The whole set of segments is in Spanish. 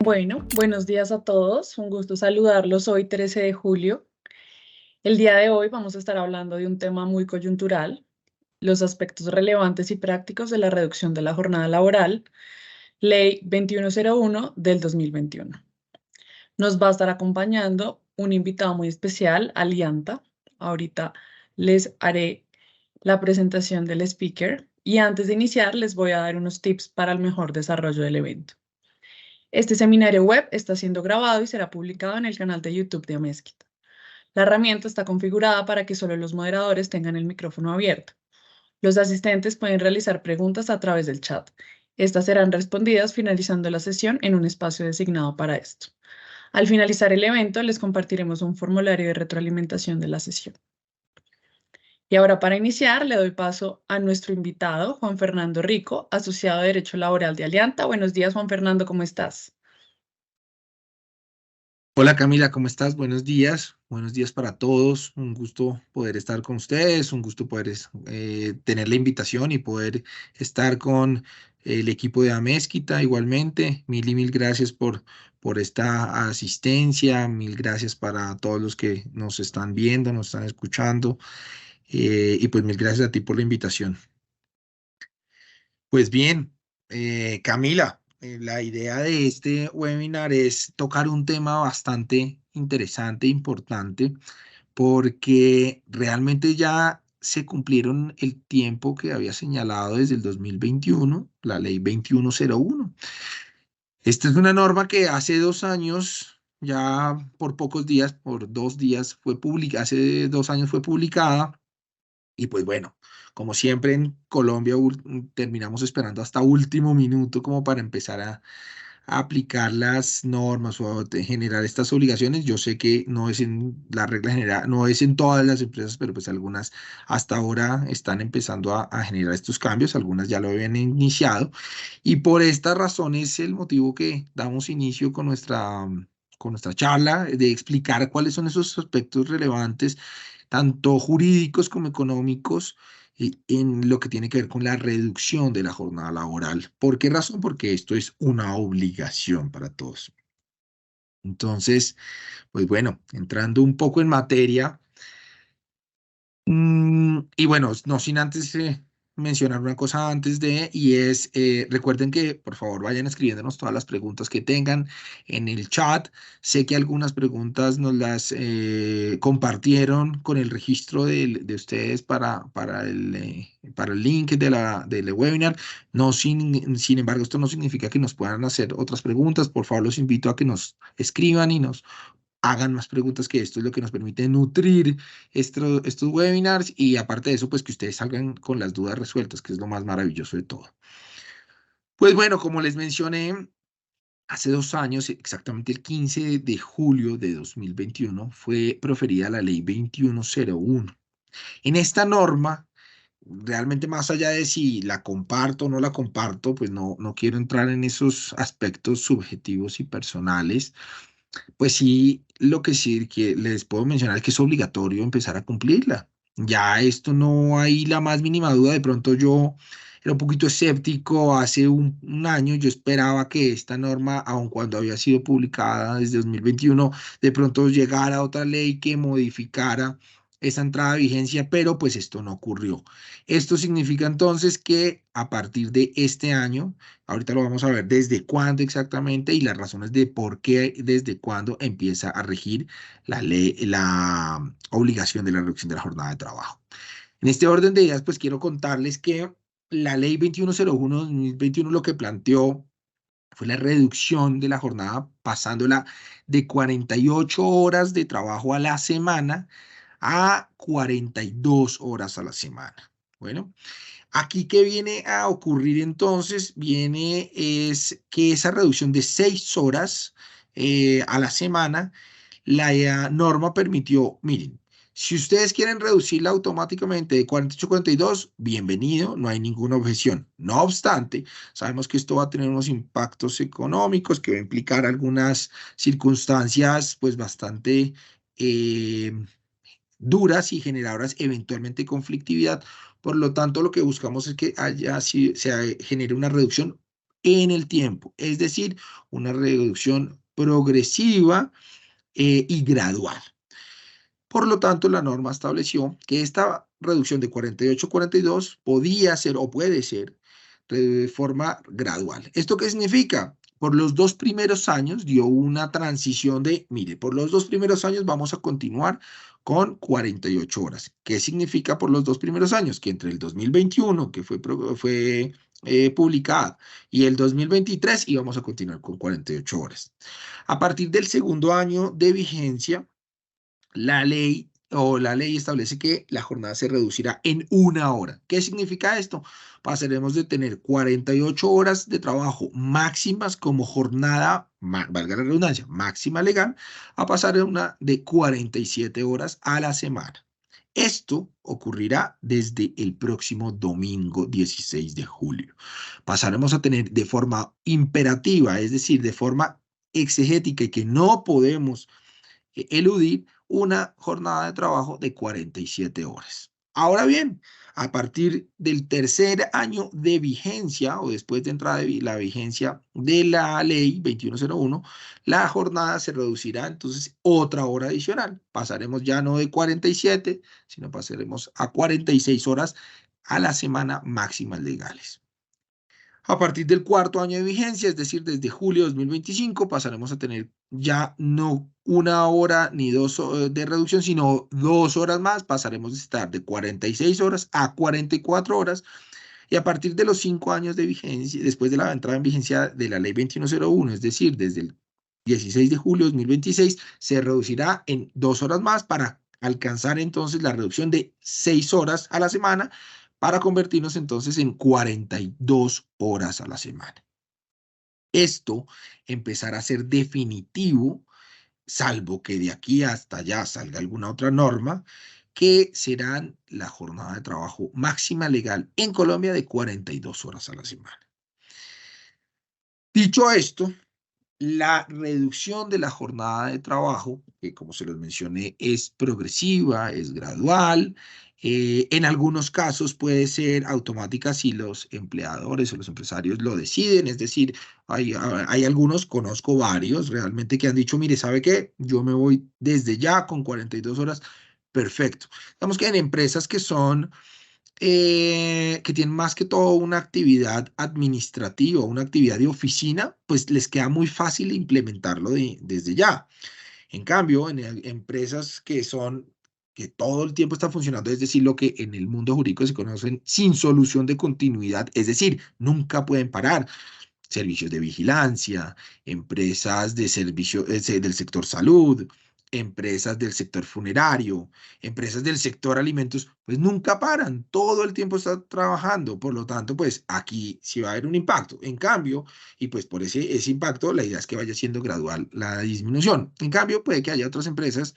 Bueno, buenos días a todos. Un gusto saludarlos hoy, 13 de julio. El día de hoy vamos a estar hablando de un tema muy coyuntural, los aspectos relevantes y prácticos de la reducción de la jornada laboral, Ley 2101 del 2021. Nos va a estar acompañando un invitado muy especial, Alianta. Ahorita les haré la presentación del speaker y antes de iniciar les voy a dar unos tips para el mejor desarrollo del evento. Este seminario web está siendo grabado y será publicado en el canal de YouTube de Amezquit. La herramienta está configurada para que solo los moderadores tengan el micrófono abierto. Los asistentes pueden realizar preguntas a través del chat. Estas serán respondidas finalizando la sesión en un espacio designado para esto. Al finalizar el evento, les compartiremos un formulario de retroalimentación de la sesión. Y ahora para iniciar, le doy paso a nuestro invitado, Juan Fernando Rico, asociado de Derecho Laboral de Alianta. Buenos días, Juan Fernando, ¿cómo estás? Hola Camila, ¿cómo estás? Buenos días. Buenos días para todos. Un gusto poder estar con ustedes, un gusto poder tener la invitación y poder estar con el equipo de Amezquita igualmente. Mil y mil gracias por esta asistencia. Mil gracias para todos los que nos están viendo, nos están escuchando. Y pues mil gracias a ti por la invitación. Pues bien, Camila, la idea de este webinar es tocar un tema bastante interesante, importante, porque realmente ya se cumplieron el tiempo que había señalado desde el 2021, la ley 2101. Esta es una norma que hace 2 años, ya por pocos días, por 2 días, fue publicada, hace 2 años fue publicada y pues bueno, como siempre en Colombia terminamos esperando hasta último minuto como para empezar a aplicar las normas o a generar estas obligaciones. Yo sé que no es en la regla general, no es en todas las empresas, pero pues algunas hasta ahora están empezando a generar estos cambios, algunas ya lo habían iniciado. Y por esta razón es el motivo que damos inicio con nuestra charla, de explicar cuáles son esos aspectos relevantes tanto jurídicos como económicos, en lo que tiene que ver con la reducción de la jornada laboral. ¿Por qué razón? Porque esto es una obligación para todos. Entonces, pues bueno, entrando un poco en materia, y bueno, no sin antes mencionar una cosa antes y es, recuerden que por favor vayan escribiéndonos todas las preguntas que tengan en el chat. Sé que algunas preguntas nos las compartieron con el registro de ustedes para el link del webinar. No, sin embargo, esto no significa que nos puedan hacer otras preguntas. Por favor, los invito a que nos escriban y nos hagan más preguntas, que esto es lo que nos permite nutrir estos webinars y aparte de eso, pues que ustedes salgan con las dudas resueltas, que es lo más maravilloso de todo. Pues bueno, como les mencioné, hace 2 años, exactamente el 15 de julio de 2021, fue proferida la ley 2101. En esta norma, realmente más allá de si la comparto o no la comparto, pues no quiero entrar en esos aspectos subjetivos y personales. Pues sí, lo que sí que les puedo mencionar es que es obligatorio empezar a cumplirla. Ya esto no hay la más mínima duda. De pronto yo era un poquito escéptico hace un año. Yo esperaba que esta norma, aun cuando había sido publicada desde 2021, de pronto llegara otra ley que modificara esa entrada de vigencia, pero pues esto no ocurrió. Esto significa entonces que a partir de este año, ahorita lo vamos a ver desde cuándo exactamente y las razones de por qué, desde cuándo empieza a regir la ley, la obligación de la reducción de la jornada de trabajo. En este orden de ideas, pues quiero contarles que la ley 2101-2021 lo que planteó fue la reducción de la jornada, pasándola de 48 horas de trabajo a la semana a 42 horas a la semana. Bueno, aquí que viene a ocurrir entonces, viene es que esa reducción de 6 horas a la semana, la norma permitió, miren, si ustedes quieren reducirla automáticamente de 48 a 42, bienvenido, no hay ninguna objeción. No obstante, sabemos que esto va a tener unos impactos económicos, que va a implicar algunas circunstancias pues bastante eh, duras y generadoras eventualmente de conflictividad. Por lo tanto, lo que buscamos es que se genere una reducción en el tiempo, es decir, una reducción progresiva y gradual. Por lo tanto, la norma estableció que esta reducción de 48 a 42 podía ser o puede ser de forma gradual. ¿Esto qué significa? Por los 2 primeros años dio una transición de, mire, por los 2 primeros años vamos a continuar con 48 horas. ¿Qué significa por los 2 primeros años? Que entre el 2021, que fue publicada, y el 2023 íbamos a continuar con 48 horas. A partir del segundo año de vigencia, la ley establece que la jornada se reducirá en 1 hora. ¿Qué significa esto? Pasaremos de tener 48 horas de trabajo máximas como jornada, valga la redundancia, máxima legal, a pasar a una de 47 horas a la semana. Esto ocurrirá desde el próximo domingo 16 de julio. Pasaremos a tener de forma imperativa, es decir, de forma exegética y que no podemos eludir una jornada de trabajo de 47 horas. Ahora bien, a partir del tercer año de vigencia o después de entrada de la vigencia de la ley 2101, la jornada se reducirá entonces otra hora adicional. Pasaremos ya no de 47, sino pasaremos a 46 horas a la semana máximas legales. A partir del cuarto año de vigencia, es decir, desde julio de 2025, pasaremos a tener ya no 1 hora ni dos de reducción, sino 2 horas más. Pasaremos de estar de 46 horas a 44 horas. Y a partir de los 5 años de vigencia, después de la entrada en vigencia de la ley 2101, es decir, desde el 16 de julio de 2026, se reducirá en 2 horas más para alcanzar entonces la reducción de 6 horas a la semana para convertirnos entonces en 42 horas a la semana. Esto empezará a ser definitivo, salvo que de aquí hasta allá salga alguna otra norma, que serán la jornada de trabajo máxima legal en Colombia de 42 horas a la semana. Dicho esto, la reducción de la jornada de trabajo, que como se los mencioné, es progresiva, es gradual. En algunos casos puede ser automática si los empleadores o los empresarios lo deciden. Es decir, hay algunos, conozco varios realmente que han dicho, mire, ¿sabe qué? Yo me voy desde ya con 42 horas. Perfecto. Digamos que en empresas que tienen más que todo una actividad administrativa, una actividad de oficina, pues les queda muy fácil implementarlo desde ya. En cambio, en empresas que todo el tiempo están funcionando, es decir, lo que en el mundo jurídico se conocen sin solución de continuidad, es decir, nunca pueden parar. Servicios de vigilancia, empresas de servicio, del sector salud, empresas del sector funerario, empresas del sector alimentos, pues nunca paran, todo el tiempo están trabajando, por lo tanto, pues aquí sí va a haber un impacto. En cambio, y pues por ese impacto, la idea es que vaya siendo gradual la disminución. En cambio, puede que haya otras empresas,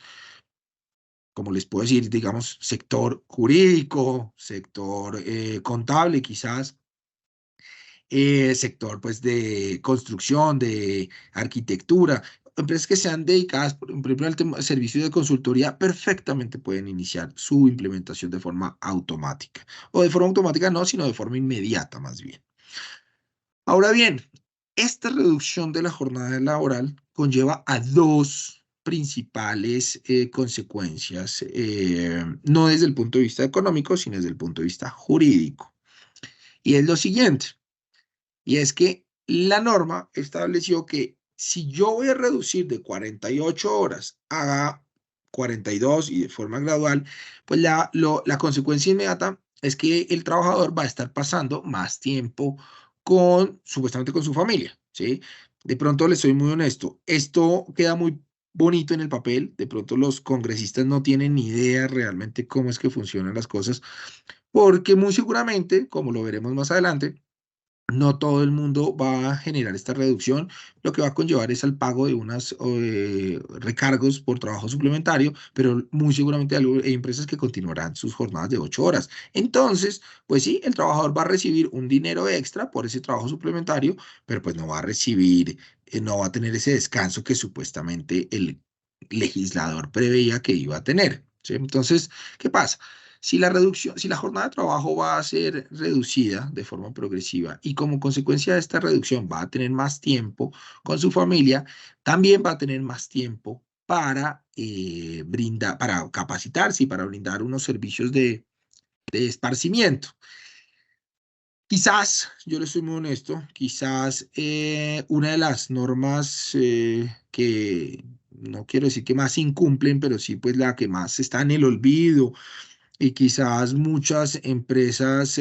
como les puedo decir, digamos, sector jurídico, sector contable, quizás sector pues de construcción, de arquitectura, empresas que sean dedicadas, por ejemplo, al servicio de consultoría, perfectamente pueden iniciar su implementación de forma automática. O de forma automática no, sino de forma inmediata más bien. Ahora bien, esta reducción de la jornada laboral conlleva a dos principales consecuencias, no desde el punto de vista económico, sino desde el punto de vista jurídico. Y es lo siguiente. Y es que la norma estableció que si yo voy a reducir de 48 horas a 42 y de forma gradual, pues la consecuencia inmediata es que el trabajador va a estar pasando más tiempo supuestamente con su familia, ¿sí? De pronto, les soy muy honesto, esto queda muy bonito en el papel, de pronto los congresistas no tienen ni idea realmente cómo es que funcionan las cosas, porque muy seguramente, como lo veremos más adelante, no todo el mundo va a generar esta reducción, lo que va a conllevar es al pago de unos recargos por trabajo suplementario, pero muy seguramente hay empresas que continuarán sus jornadas de 8 horas. Entonces, pues sí, el trabajador va a recibir un dinero extra por ese trabajo suplementario, pero pues no va a recibir, no va a tener ese descanso que supuestamente el legislador preveía que iba a tener, ¿sí? Entonces, ¿qué pasa? Si la jornada de trabajo va a ser reducida de forma progresiva y como consecuencia de esta reducción va a tener más tiempo con su familia, también va a tener más tiempo para para capacitarse y para brindar unos servicios de esparcimiento. Quizás, yo le soy muy honesto, quizás una de las normas que no quiero decir que más incumplen, pero sí pues la que más está en el olvido y quizás muchas empresas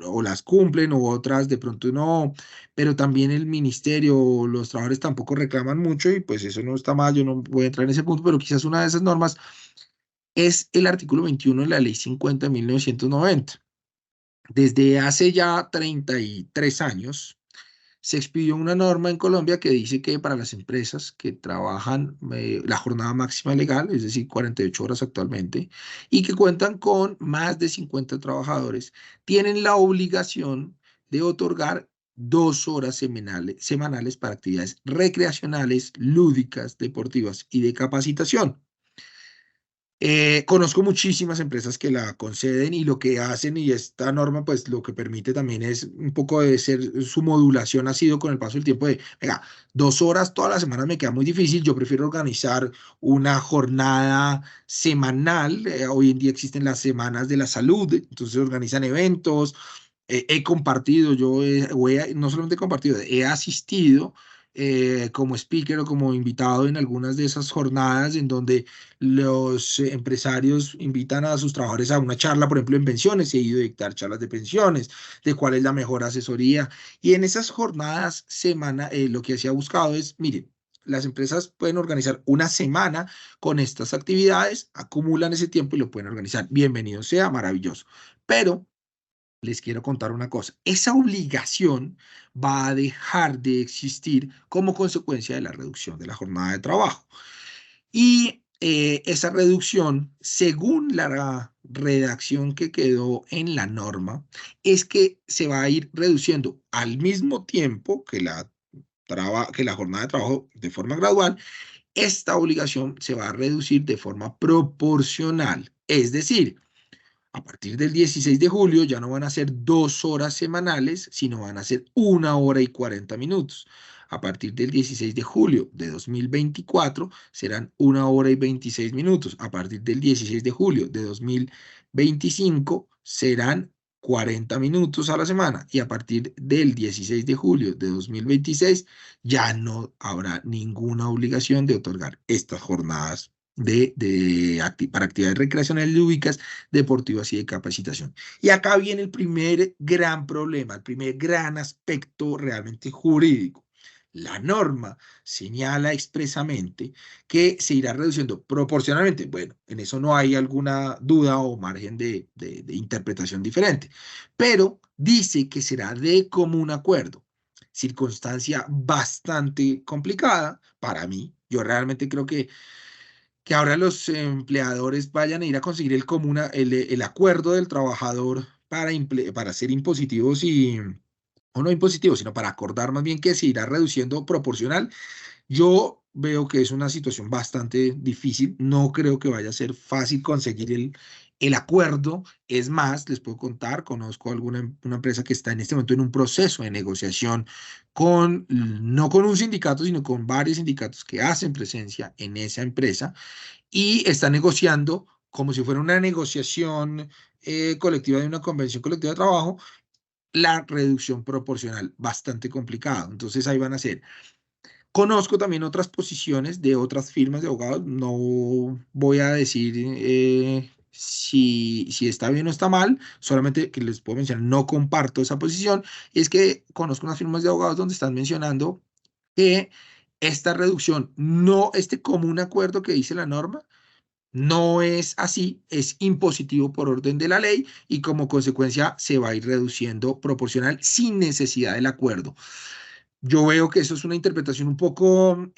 o las cumplen o otras de pronto no, pero también el ministerio o los trabajadores tampoco reclaman mucho y pues eso no está mal, yo no voy a entrar en ese punto, pero quizás una de esas normas es el artículo 21 de la Ley 50 de 1990. Desde hace ya 33 años se expidió una norma en Colombia que dice que para las empresas que trabajan la jornada máxima legal, es decir, 48 horas actualmente, y que cuentan con más de 50 trabajadores, tienen la obligación de otorgar 2 horas semanales para actividades recreacionales, lúdicas, deportivas y de capacitación. Conozco muchísimas empresas que la conceden y lo que hacen y esta norma pues lo que permite también es un poco de ser, su modulación ha sido con el paso del tiempo de, venga, 2 horas todas las semanas me queda muy difícil, yo prefiero organizar una jornada semanal, hoy en día existen las semanas de la salud, entonces organizan eventos, he compartido, no solamente he compartido, he asistido como speaker o como invitado en algunas de esas jornadas en donde los empresarios invitan a sus trabajadores a una charla, por ejemplo, en pensiones, he ido a dictar charlas de pensiones, de cuál es la mejor asesoría. Y en esas jornadas lo que se ha buscado es, mire, las empresas pueden organizar una semana con estas actividades, acumulan ese tiempo y lo pueden organizar. Bienvenido sea, maravilloso. Pero les quiero contar una cosa, esa obligación va a dejar de existir como consecuencia de la reducción de la jornada de trabajo. Y esa reducción, según la redacción que quedó en la norma, es que se va a ir reduciendo al mismo tiempo que la jornada de trabajo de forma gradual. Esta obligación se va a reducir de forma proporcional. Es decir, a partir del 16 de julio ya no van a ser 2 horas semanales, sino van a ser 1 hora y 40 minutos. A partir del 16 de julio de 2024 serán 1 hora y 26 minutos. A partir del 16 de julio de 2025 serán 40 minutos a la semana. Y a partir del 16 de julio de 2026 ya no habrá ninguna obligación de otorgar estas jornadas para actividades recreacionales lúdicas, deportivas y de capacitación. Y acá viene el primer gran problema, el primer gran aspecto realmente jurídico. La norma señala expresamente que se irá reduciendo proporcionalmente. Bueno, en eso no hay alguna duda o margen de interpretación diferente, pero dice que será de común acuerdo. Circunstancia bastante complicada para mí. Yo realmente creo que ahora los empleadores vayan a ir a conseguir el acuerdo del trabajador para ser impositivos o no impositivos, sino para acordar más bien que se irá reduciendo proporcional. Yo veo que es una situación bastante difícil. No creo que vaya a ser fácil conseguir el acuerdo. Es más, les puedo contar, conozco una empresa que está en este momento en un proceso de negociación no con un sindicato, sino con varios sindicatos que hacen presencia en esa empresa y está negociando como si fuera una negociación colectiva de una convención colectiva de trabajo, la reducción proporcional, bastante complicado. Entonces ahí van a ser. Conozco también otras posiciones de otras firmas de abogados, no voy a decir si está bien o está mal, solamente que les puedo mencionar, no comparto esa posición, es que conozco unas firmas de abogados donde están mencionando que esta reducción, no este común acuerdo que dice la norma, no es así, es impositivo por orden de la ley y como consecuencia se va a ir reduciendo proporcional sin necesidad del acuerdo. Yo veo que eso es una interpretación un poco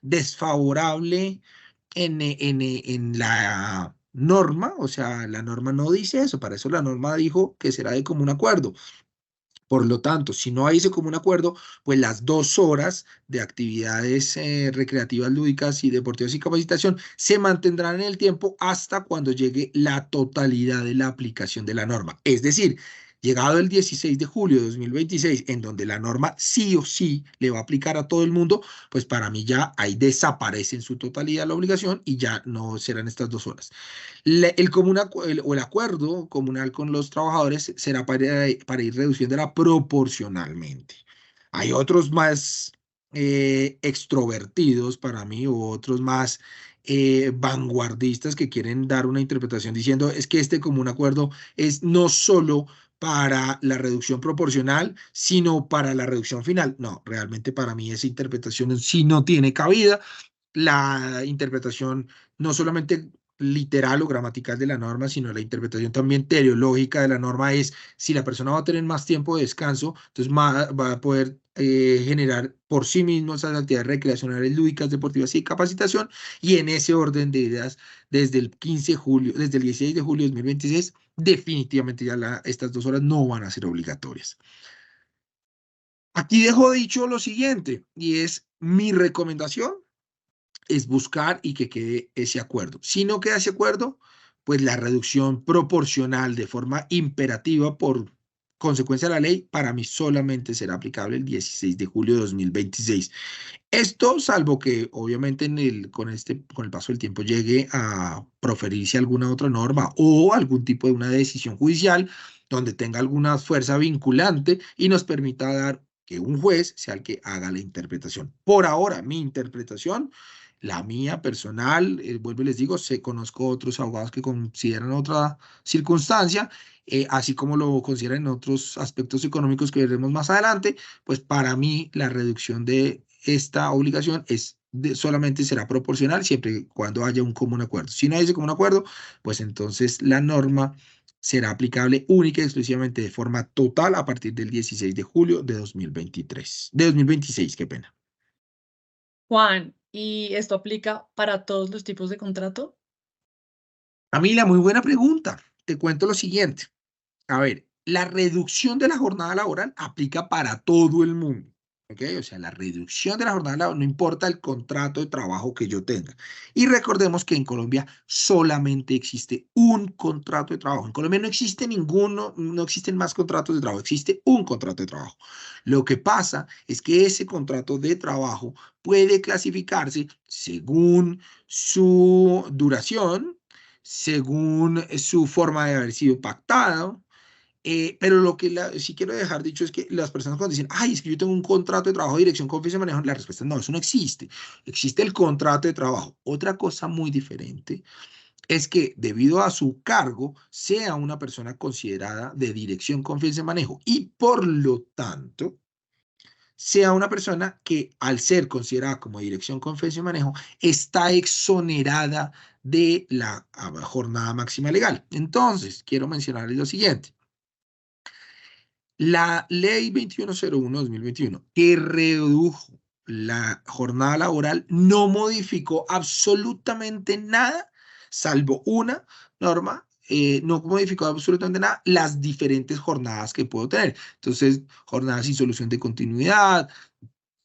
desfavorable en la norma, o sea, la norma no dice eso, para eso la norma dijo que será de común acuerdo. Por lo tanto, si no hay ese común acuerdo, pues las 2 horas de actividades recreativas, lúdicas y deportivas y capacitación se mantendrán en el tiempo hasta cuando llegue la totalidad de la aplicación de la norma. Es decir, llegado el 16 de julio de 2026, en donde la norma sí o sí le va a aplicar a todo el mundo, pues para mí ya ahí desaparece en su totalidad la obligación y ya no serán estas 2 horas. El acuerdo comunal con los trabajadores será para ir reduciéndola proporcionalmente. Hay otros más extrovertidos para mí o otros más vanguardistas que quieren dar una interpretación diciendo es que este común acuerdo es no solo para la reducción proporcional, sino para la reducción final. No, realmente para mí esa interpretación sí no tiene cabida. La interpretación no solamente literal o gramatical de la norma, sino la interpretación también teleológica de la norma es si la persona va a tener más tiempo de descanso, entonces va a poder generar por sí mismo esas actividades recreacionales, lúdicas, deportivas y capacitación, y en ese orden de ideas, desde el 15 de julio, desde el 16 de julio de 2026, definitivamente ya estas 2 horas no van a ser obligatorias. Aquí dejo dicho lo siguiente, y es mi recomendación es buscar y que quede ese acuerdo. Si no queda ese acuerdo, pues la reducción proporcional de forma imperativa por consecuencia de la ley, para mí solamente será aplicable el 16 de julio de 2026. Esto, salvo que obviamente con el paso del tiempo llegue a proferirse alguna otra norma o algún tipo de una decisión judicial donde tenga alguna fuerza vinculante y nos permita dar que un juez sea el que haga la interpretación. Por ahora, mi interpretación, la mía personal, vuelvo y les digo, conozco otros abogados que consideran otra circunstancia, así como lo consideran en otros aspectos económicos que veremos más adelante, pues para mí la reducción de esta obligación solamente será proporcional siempre y cuando haya un común acuerdo. Si no hay ese común acuerdo, pues entonces la norma será aplicable única y exclusivamente de forma total a partir del 16 de julio de 2023, de 2026, qué pena. Juan, ¿y esto aplica para todos los tipos de contrato? Camila, muy buena pregunta. Te cuento lo siguiente. A ver, la reducción de la jornada laboral aplica para todo el mundo. ¿Ok? O sea, la reducción de la jornada laboral no importa el contrato de trabajo que yo tenga. Y recordemos que en Colombia solamente existe un contrato de trabajo. En Colombia no existe ninguno, no existen más contratos de trabajo, existe un contrato de trabajo. Lo que pasa es que ese contrato de trabajo puede clasificarse según su duración, según su forma de haber sido pactado, pero lo que sí quiero dejar dicho es que las personas cuando dicen, ay, es que yo tengo un contrato de trabajo de dirección, confianza y manejo, la respuesta es no, eso no existe. Existe el contrato de trabajo. Otra cosa muy diferente es que debido a su cargo sea una persona considerada de dirección, confianza y manejo y por lo tanto sea una persona que al ser considerada como dirección, confianza y manejo está exonerada de la jornada máxima legal. Entonces, quiero mencionarles lo siguiente. La ley 2101/2021, que redujo la jornada laboral, no modificó absolutamente nada, salvo una norma, no modificó absolutamente nada las diferentes jornadas que puedo tener. Entonces, jornadas sin solución de continuidad,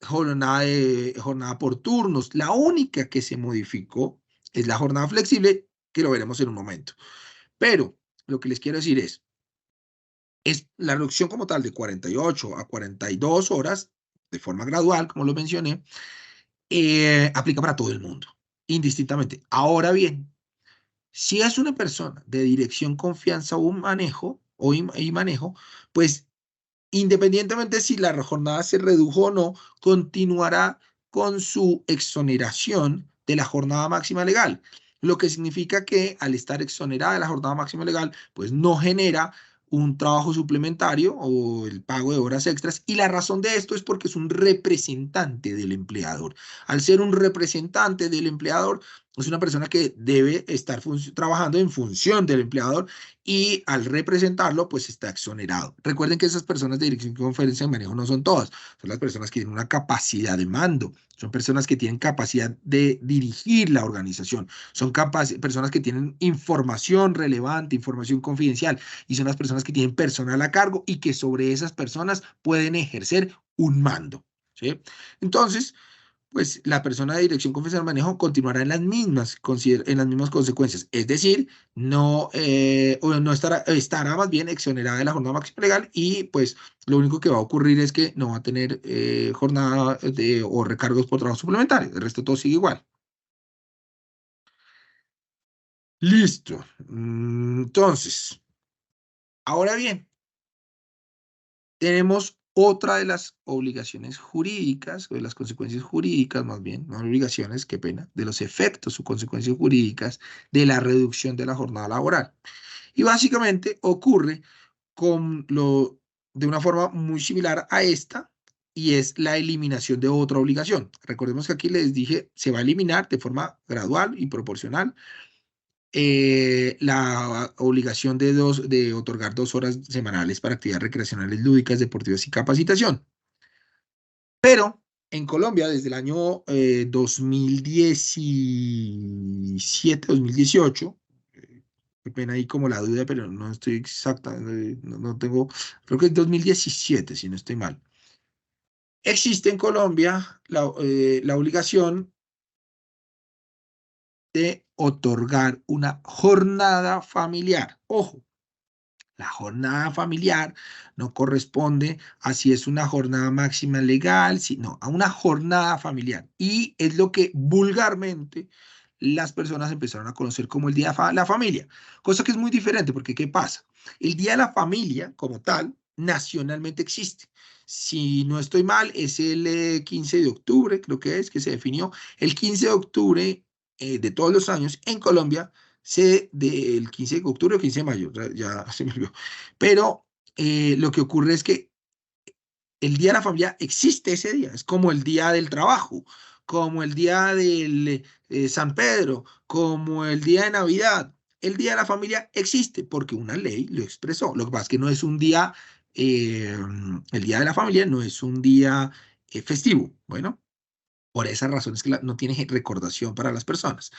jornada por turnos. La única que se modificó es la jornada flexible, que lo veremos en un momento. Pero lo que les quiero decir es la reducción como tal de 48 a 42 horas, de forma gradual, como lo mencioné, aplica para todo el mundo, indistintamente. Ahora bien, si es una persona de dirección, confianza o manejo, y manejo, pues independientemente si la jornada se redujo o no, continuará con su exoneración de la jornada máxima legal. Lo que significa que al estar exonerada de la jornada máxima legal, pues no genera un trabajo suplementario o el pago de horas extras. Y la razón de esto es porque es un representante del empleador. Al ser un representante del empleador, es una persona que debe estar trabajando en función del empleador y al representarlo, pues está exonerado. Recuerden que esas personas de dirección y conferencia de manejo no son todas, son las personas que tienen una capacidad de mando, son personas que tienen capacidad de dirigir la organización, son personas que tienen información relevante, información confidencial, y son las personas que tienen personal a cargo y que sobre esas personas pueden ejercer un mando, ¿sí? Entonces, pues la persona de dirección confidencial de manejo continuará en las mismas consecuencias. Es decir, no, o no estará más bien exonerada de la jornada máxima legal y pues lo único que va a ocurrir es que no va a tener jornada o recargos por trabajo suplementario. El resto todo sigue igual. Listo. Entonces, ahora bien, tenemos otra de las obligaciones jurídicas, o de las consecuencias jurídicas, más bien, no obligaciones, qué pena, de los efectos o consecuencias jurídicas de la reducción de la jornada laboral. Y básicamente ocurre de una forma muy similar a esta, y es la eliminación de otra obligación. Recordemos que aquí les dije, se va a eliminar de forma gradual y proporcional la obligación de otorgar 2 horas semanales para actividades recreacionales, lúdicas, deportivas y capacitación. Pero en Colombia, desde el año 2017, 2018, qué pena ahí como la duda, pero no estoy exacta, no tengo, creo que es 2017, si no estoy mal. Existe en Colombia la obligación de otorgar una jornada familiar. Ojo, la jornada familiar no corresponde a si es una jornada máxima legal, sino a una jornada familiar. Y es lo que vulgarmente las personas empezaron a conocer como el Día de la Familia. Cosa que es muy diferente, porque ¿qué pasa? El Día de la Familia, como tal, nacionalmente existe. Si no estoy mal, es el 15 de octubre, creo que se definió. El 15 de octubre de todos los años en Colombia del 15 de octubre o 15 de mayo, ya se me olvidó. Pero lo que ocurre es que el Día de la Familia existe ese día, es como el Día del Trabajo, como el Día del San Pedro, como el Día de Navidad. El Día de la Familia existe porque una ley lo expresó. Lo que pasa es que no es un día, el Día de la Familia no es un día festivo. Bueno, por esas razones que no tiene recordación para las personas.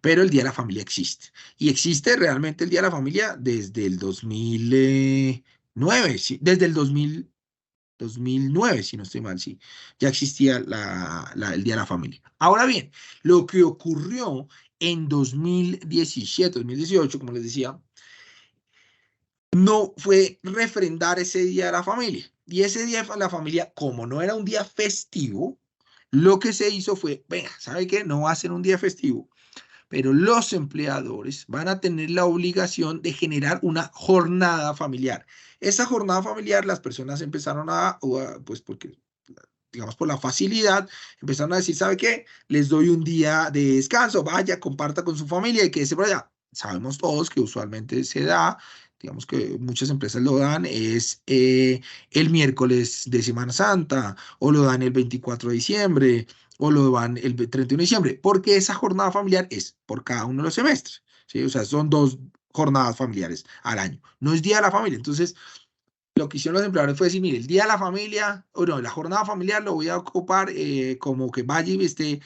Pero el Día de la Familia existe. Y existe realmente el Día de la Familia desde el 2009, ¿sí? Desde el 2009, si no estoy mal, sí. Ya existía el Día de la Familia. Ahora bien, lo que ocurrió en 2017, 2018, como les decía, no fue refrendar ese Día de la Familia. Y ese Día de la Familia, como no era un día festivo, lo que se hizo fue, venga, ¿sabe qué? No va a ser un día festivo, pero los empleadores van a tener la obligación de generar una jornada familiar. Esa jornada familiar, las personas empezaron pues porque, digamos, por la facilidad, empezaron a decir, ¿sabe qué? Les doy un día de descanso, vaya, comparta con su familia y quédese por allá. Sabemos todos que usualmente se da, digamos que muchas empresas lo dan, es el miércoles de Semana Santa, o lo dan el 24 de diciembre, o lo dan el 31 de diciembre, porque esa jornada familiar es por cada uno de los semestres, ¿sí? O sea, son 2 jornadas familiares al año, no es Día de la Familia. Entonces, lo que hicieron los empleadores fue decir, mire, el Día de la Familia, o no, la jornada familiar lo voy a ocupar como que vaya y esté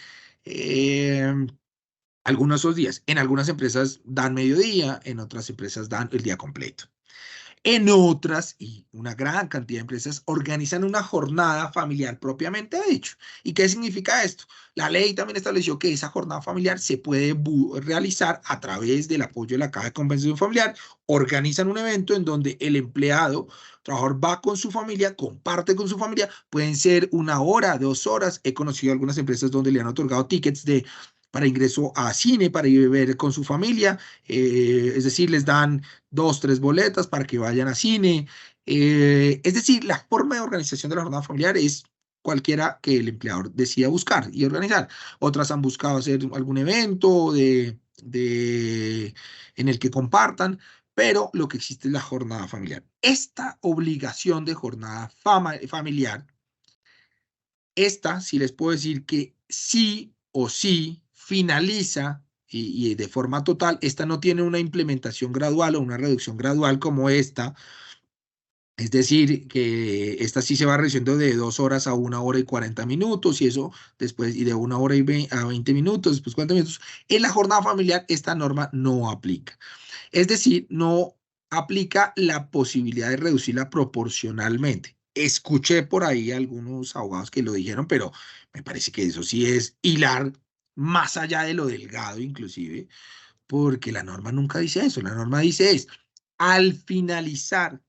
algunos de esos días. En algunas empresas dan mediodía, en otras empresas dan el día completo. En otras, y una gran cantidad de empresas, organizan una jornada familiar propiamente dicho. ¿Y qué significa esto? La ley también estableció que esa jornada familiar se puede realizar a través del apoyo de la Caja de Compensación Familiar. Organizan un evento en donde el empleado, trabajador, va con su familia, comparte con su familia. Pueden ser 1 hora, 2 horas. He conocido algunas empresas donde le han otorgado tickets para ingreso a cine, para ir a ver con su familia. Es decir, les dan 2, 3 boletas para que vayan a cine. Es decir, la forma de organización de la jornada familiar es cualquiera que el empleador decida buscar y organizar. Otras han buscado hacer algún evento en el que compartan, pero lo que existe es la jornada familiar. Esta obligación de jornada familiar, esta sí les puedo decir que sí o sí finaliza y de forma total, esta no tiene una implementación gradual o una reducción gradual como esta. Es decir, que esta sí se va reduciendo de 2 horas a 1 hora y 40 minutos y eso después, y de 1 hora a 20 minutos, después 40 minutos. En la jornada familiar esta norma no aplica. Es decir, no aplica la posibilidad de reducirla proporcionalmente. Escuché por ahí algunos abogados que lo dijeron, pero me parece que eso sí es hilar más allá de lo delgado inclusive, porque la norma nunca dice eso. La norma dice es, al finalizar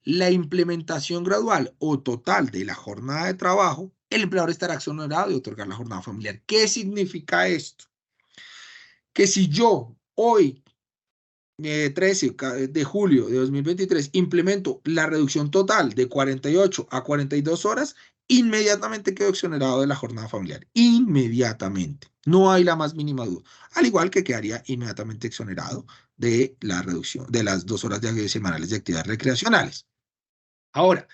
la implementación gradual o total de la jornada de trabajo, el empleador estará exonerado de otorgar la jornada familiar. ¿Qué significa esto? Que si yo hoy, 13 de julio de 2023, implemento la reducción total de 48 a 42 horas, inmediatamente quedo exonerado de la jornada familiar. Inmediatamente. No hay la más mínima duda. Al igual que quedaría inmediatamente exonerado de la reducción de las 2 horas semanales de actividades recreacionales. Ahora,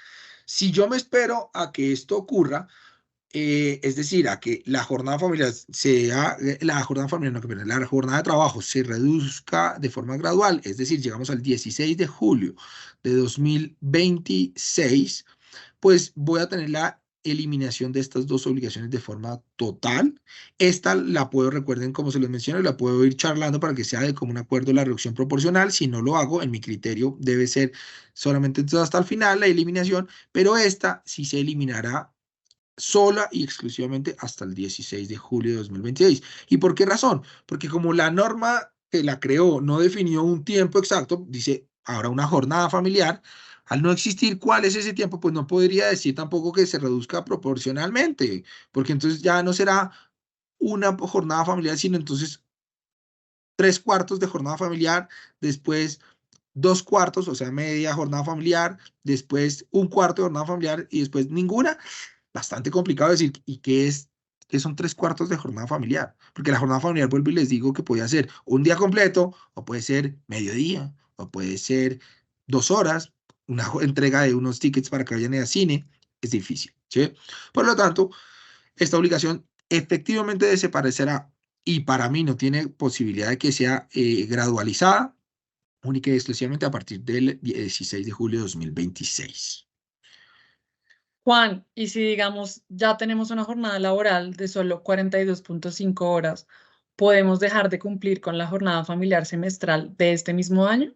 si yo me espero a que esto ocurra, es decir, a que la jornada familiar la jornada familiar, no, que perdón, la jornada de trabajo se reduzca de forma gradual, es decir, llegamos al 16 de julio de 2026, pues voy a tener la eliminación de estas dos obligaciones de forma total. Esta la puedo, recuerden, como se los menciono, la puedo ir charlando para que sea de común acuerdo la reducción proporcional. Si no lo hago, en mi criterio debe ser solamente entonces hasta el final la eliminación, pero esta sí se eliminará sola y exclusivamente hasta el 16 de julio de 2026. ¿Y por qué razón? Porque como la norma que la creó no definió un tiempo exacto, dice ahora una jornada familiar, al no existir cuál es ese tiempo, pues no podría decir tampoco que se reduzca proporcionalmente, porque entonces ya no será una jornada familiar, sino entonces 3 cuartos de jornada familiar, después 2 cuartos, o sea, media jornada familiar, después un cuarto de jornada familiar y después ninguna. Bastante complicado decir, ¿y qué son 3 cuartos de jornada familiar? Porque la jornada familiar, vuelvo y les digo que puede ser un día completo, o puede ser mediodía, o puede ser 2 horas, una entrega de unos tickets para que vayan a cine, es difícil, ¿sí? Por lo tanto, esta obligación efectivamente desaparecerá y para mí no tiene posibilidad de que sea gradualizada, única y exclusivamente a partir del 16 de julio de 2026. Juan, y si digamos ya tenemos una jornada laboral de solo 42,5 horas, ¿podemos dejar de cumplir con la jornada familiar semestral de este mismo año?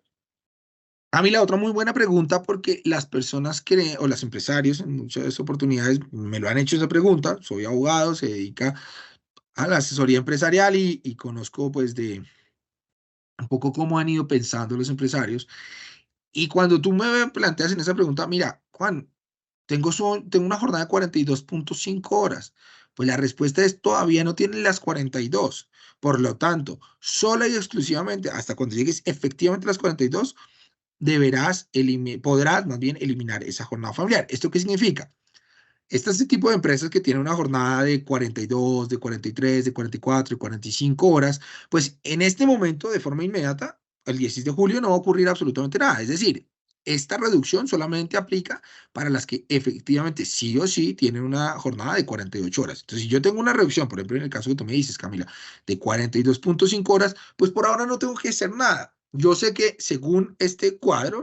A mí la otra muy buena pregunta, porque las personas que, o los empresarios en muchas oportunidades me lo han hecho esa pregunta. Soy abogado, se dedica a la asesoría empresarial y conozco pues de un poco cómo han ido pensando los empresarios. Y cuando tú me planteas en esa pregunta, mira, Juan, tengo una jornada de 42,5 horas. Pues la respuesta es todavía no tienen las 42. Por lo tanto, sola y exclusivamente hasta cuando llegues efectivamente a las 42, podrás más bien eliminar esa jornada familiar. ¿Esto qué significa? Este tipo de empresas que tienen una jornada de 42, de 43, de 44, de 45 horas, pues en este momento, de forma inmediata, el 16 de julio no va a ocurrir absolutamente nada. Es decir, esta reducción solamente aplica para las que efectivamente sí o sí tienen una jornada de 48 horas. Entonces, si yo tengo una reducción, por ejemplo, en el caso que tú me dices, Camila, de 42,5 horas, pues por ahora no tengo que hacer nada. Yo sé que según este cuadro,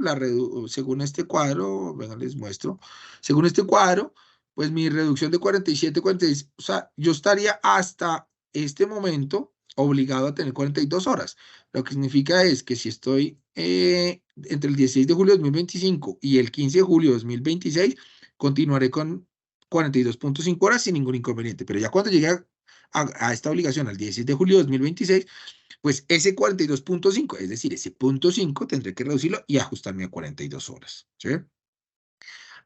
según este cuadro, venga, les muestro, según este cuadro, pues mi reducción de 47, 46, o sea, yo estaría hasta este momento obligado a tener 42 horas. Lo que significa es que si estoy entre el 16 de julio de 2025 y el 15 de julio de 2026, continuaré con 42,5 horas sin ningún inconveniente. Pero ya cuando llegue a esta obligación al 16 de julio de 2026, pues ese 42,5, es decir, ese punto 5, tendré que reducirlo y ajustarme a 42 horas. ¿Sí?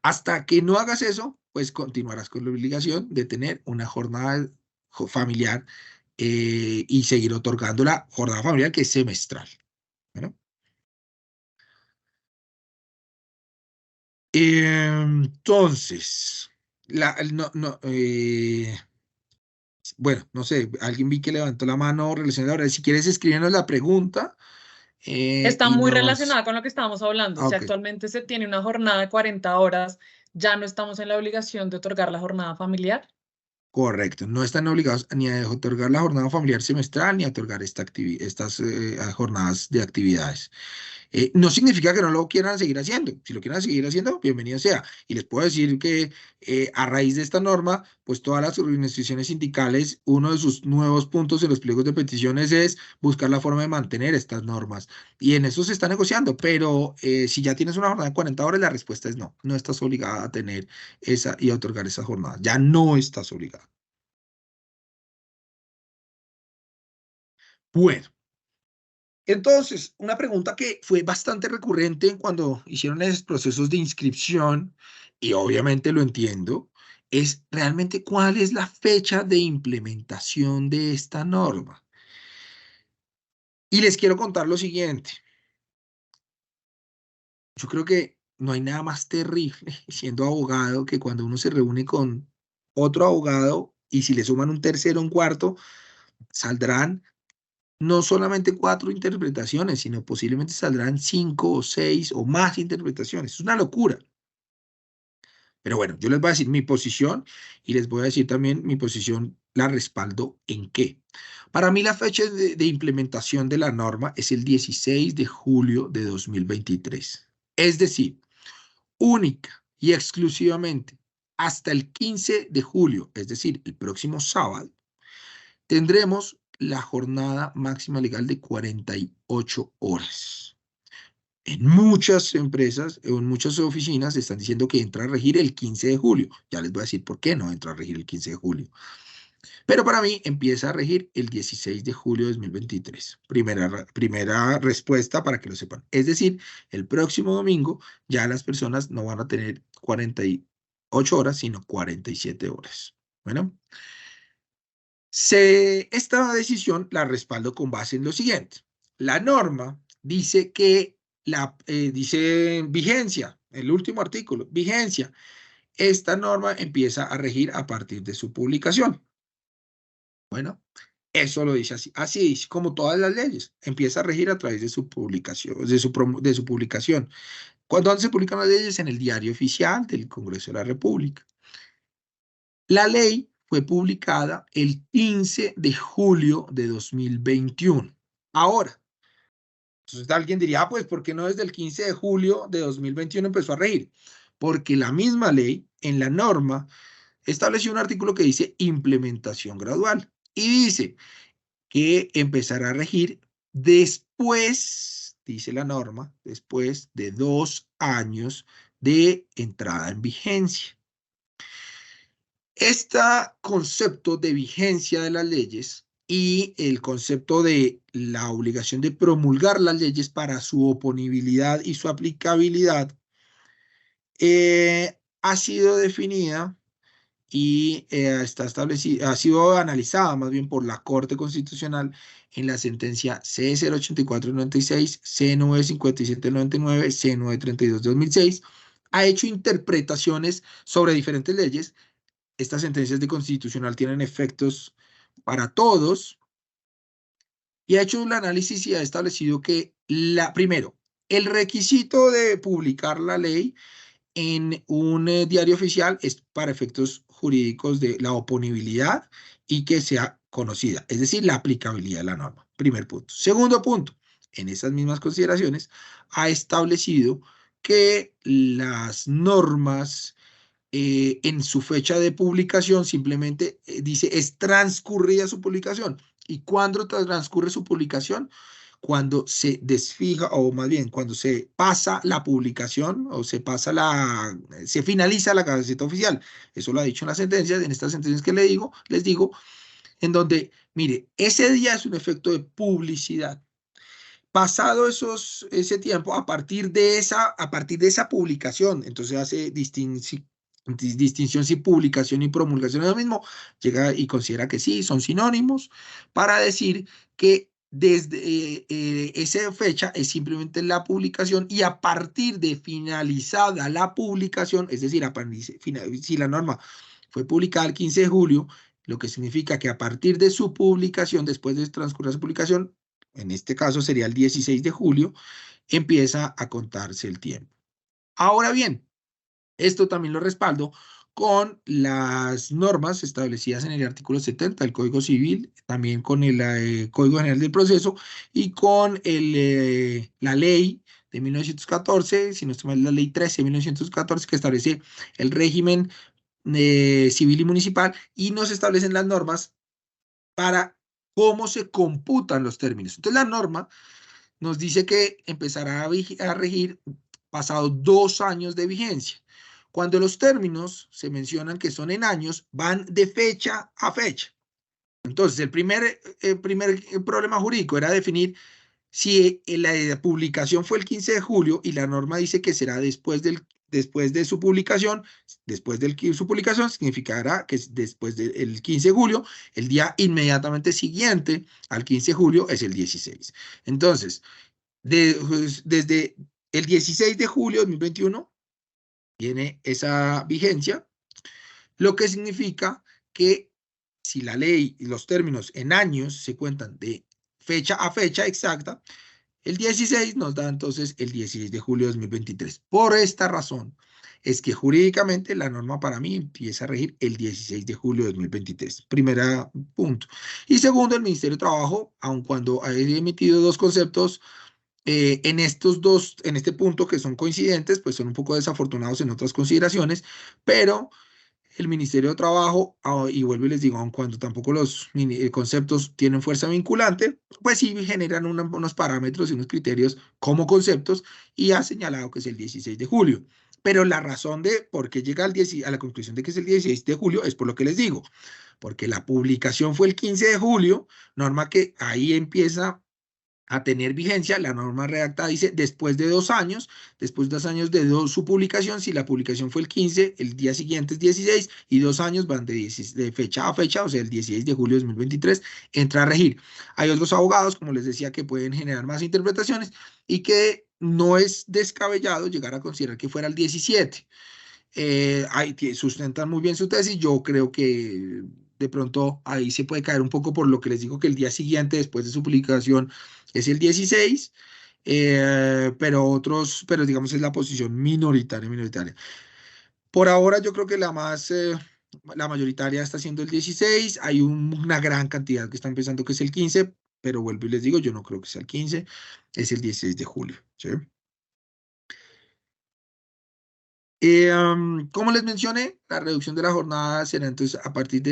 Hasta que no hagas eso, pues continuarás con la obligación de tener una jornada familiar y seguir otorgando la jornada familiar que es semestral. ¿Bueno? Entonces, bueno, no sé, alguien vi que levantó la mano relacionada ahora. Si quieres escribirnos la pregunta Está y muy nos... relacionada con lo que estábamos hablando. Ah, Si ok. actualmente se tiene una jornada de 40 horas, ya no estamos en la obligación de otorgar la jornada familiar. Correcto, no están obligados ni a otorgar la jornada familiar semestral ni a otorgar estas jornadas de actividades. No significa que no lo quieran seguir haciendo. Si lo quieren seguir haciendo, bienvenido sea. Y les puedo decir que a raíz de esta norma, pues todas las organizaciones sindicales, uno de sus nuevos puntos en los pliegos de peticiones es buscar la forma de mantener estas normas. Y en eso se está negociando, pero si ya tienes una jornada de 40 horas, la respuesta es no. No estás obligada a tener esa y a otorgar esa jornada. Ya no estás obligada. Bueno. Entonces, una pregunta que fue bastante recurrente cuando hicieron esos procesos de inscripción, y obviamente lo entiendo, es realmente cuál es la fecha de implementación de esta norma. Y les quiero contar lo siguiente. Yo creo que no hay nada más terrible siendo abogado que cuando uno se reúne con otro abogado y si le suman un tercero, un cuarto, saldrán no solamente 4 interpretaciones, sino posiblemente saldrán 5 o 6 o más interpretaciones. Es una locura. Pero bueno, yo les voy a decir mi posición y les voy a decir también mi posición, la respaldo en qué. Para mí la fecha de implementación de la norma es el 16 de julio de 2023. Es decir, única y exclusivamente hasta el 15 de julio, es decir, el próximo sábado, tendremos la jornada máxima legal de 48 horas. En muchas empresas o en muchas oficinas están diciendo que entra a regir el 15 de julio. Ya les voy a decir por qué no entra a regir el 15 de julio. Pero para mí empieza a regir el 16 de julio de 2023. Primera respuesta para que lo sepan. Es decir, el próximo domingo ya las personas no van a tener 48 horas, sino 47 horas. Bueno. Esta decisión la respaldo con base en lo siguiente. La norma dice que dice vigencia, el último artículo, vigencia. Esta norma empieza a regir a partir de su publicación. Bueno, eso lo dice así. Así dice, como todas las leyes, empieza a regir a través de su publicación, de su publicación. ¿Cuándo se publican las leyes? En el Diario Oficial del Congreso de la República. La ley fue publicada el 15 de julio de 2021. Ahora, entonces alguien diría, pues, ¿por qué no desde el 15 de julio de 2021 empezó a regir? Porque la misma ley, en la norma, estableció un artículo que dice implementación gradual y dice que empezará a regir después, dice la norma, después de 2 años de entrada en vigencia. Este concepto de vigencia de las leyes y el concepto de la obligación de promulgar las leyes para su oponibilidad y su aplicabilidad ha sido definida y está establecida, ha sido analizada más bien por la Corte Constitucional en la sentencia C084/96, C957/99, C932/2006. Ha hecho interpretaciones sobre diferentes leyes. Estas sentencias de constitucional tienen efectos para todos y ha hecho un análisis y ha establecido que, primero, el requisito de publicar la ley en un diario oficial es para efectos jurídicos de la oponibilidad y que sea conocida, es decir, la aplicabilidad de la norma. Primer punto. Segundo punto, en esas mismas consideraciones, ha establecido que las normas en su fecha de publicación simplemente dice es transcurrida su publicación. ¿Y cuándo transcurre su publicación? Cuando se desfija, o más bien, cuando se pasa la publicación o se finaliza la Gaceta Oficial. Eso lo ha dicho en las sentencias, en estas sentencias que les digo, en donde, mire, ese día es un efecto de publicidad. Pasado ese tiempo, a partir de esa publicación, entonces hace distinción si publicación y promulgación es lo mismo, llega y considera que sí, son sinónimos, para decir que desde esa fecha es simplemente la publicación y a partir de finalizada la publicación, es decir, si la norma fue publicada el 15 de julio, lo que significa que a partir de su publicación, después de transcurrir su publicación, en este caso sería el 16 de julio, empieza a contarse el tiempo. Ahora bien, esto también lo respaldo con las normas establecidas en el artículo 70 del Código Civil, también con el Código General del Proceso y con la ley de 1914, si no estoy mal, la ley 13 de 1914, que establece el régimen civil y municipal, y nos establecen las normas para cómo se computan los términos. Entonces, la norma nos dice que empezará a regir pasados 2 años de vigencia. Cuando los términos se mencionan que son en años, van de fecha a fecha. Entonces, el primer problema jurídico era definir si la publicación fue el 15 de julio y la norma dice que será después de su publicación, su publicación significará que después del 15 de julio, el día inmediatamente siguiente al 15 de julio es el 16. Entonces, desde el 16 de julio de 2021 tiene esa vigencia, lo que significa que si la ley y los términos en años se cuentan de fecha a fecha exacta, el 16 nos da entonces el 16 de julio de 2023. Por esta razón es que jurídicamente la norma para mí empieza a regir el 16 de julio de 2023. Primera punto. Y segundo, el Ministerio de Trabajo, aun cuando ha emitido dos conceptos en este punto que son coincidentes, pues son un poco desafortunados en otras consideraciones, pero el Ministerio de Trabajo, y vuelvo y les digo, aun cuando tampoco los conceptos tienen fuerza vinculante, pues sí generan unos parámetros y unos criterios como conceptos y ha señalado que es el 16 de julio. Pero la razón de por qué llega a la conclusión de que es el 16 de julio es por lo que les digo, porque la publicación fue el 15 de julio, norma que ahí empieza a tener vigencia. La norma redactada dice después de 2 años de su publicación, si la publicación fue el 15, el día siguiente es 16 y 2 años van de fecha a fecha, o sea, el 16 de julio de 2023 entra a regir. Hay otros abogados, como les decía, que pueden generar más interpretaciones y que no es descabellado llegar a considerar que fuera el 17. Sustentan muy bien su tesis. Yo creo que de pronto ahí se puede caer un poco por lo que les digo que el día siguiente después de su publicación es el 16, pero digamos es la posición minoritaria. Por ahora yo creo que la mayoritaria está siendo el 16, hay una gran cantidad que están pensando que es el 15, pero vuelvo y les digo, yo no creo que sea el 15, es el 16 de julio, ¿sí? Como les mencioné, la reducción de la jornada será entonces a partir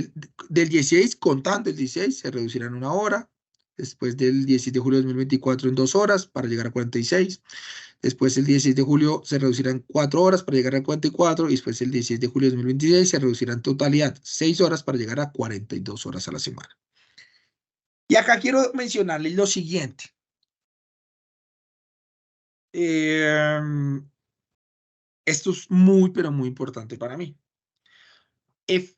del 16, contando el 16, se reducirán 1 hora. Después del 16 de julio de 2024 en 2 horas para llegar a 46. Después el 16 de julio se reducirán 4 horas para llegar a 44. Y después el 16 de julio de 2026 se reducirán en totalidad 6 horas para llegar a 42 horas a la semana. Y acá quiero mencionarles lo siguiente. Esto es muy, pero muy importante para mí.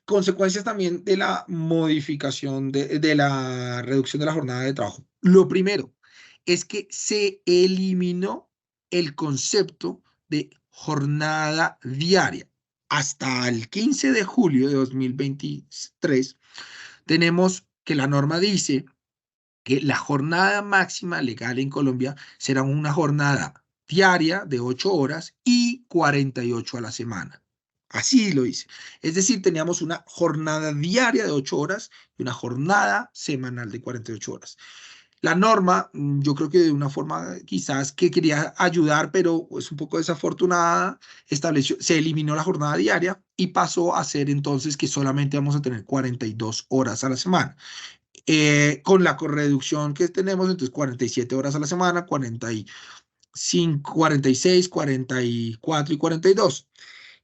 Consecuencias también de la modificación de la reducción de la jornada de trabajo. Lo primero es que se eliminó el concepto de jornada diaria. Hasta el 15 de julio de 2023 tenemos que la norma dice que la jornada máxima legal en Colombia será una jornada diaria de 8 horas y 48 a la semana. Así lo dice. Es decir, teníamos una jornada diaria de 8 horas y una jornada semanal de 48 horas. La norma, yo creo que de una forma quizás que quería ayudar, pero es un poco desafortunada, se eliminó la jornada diaria y pasó a ser entonces que solamente vamos a tener 42 horas a la semana. Con la reducción que tenemos, entonces 47 horas a la semana, 45, 46, 44 y 42.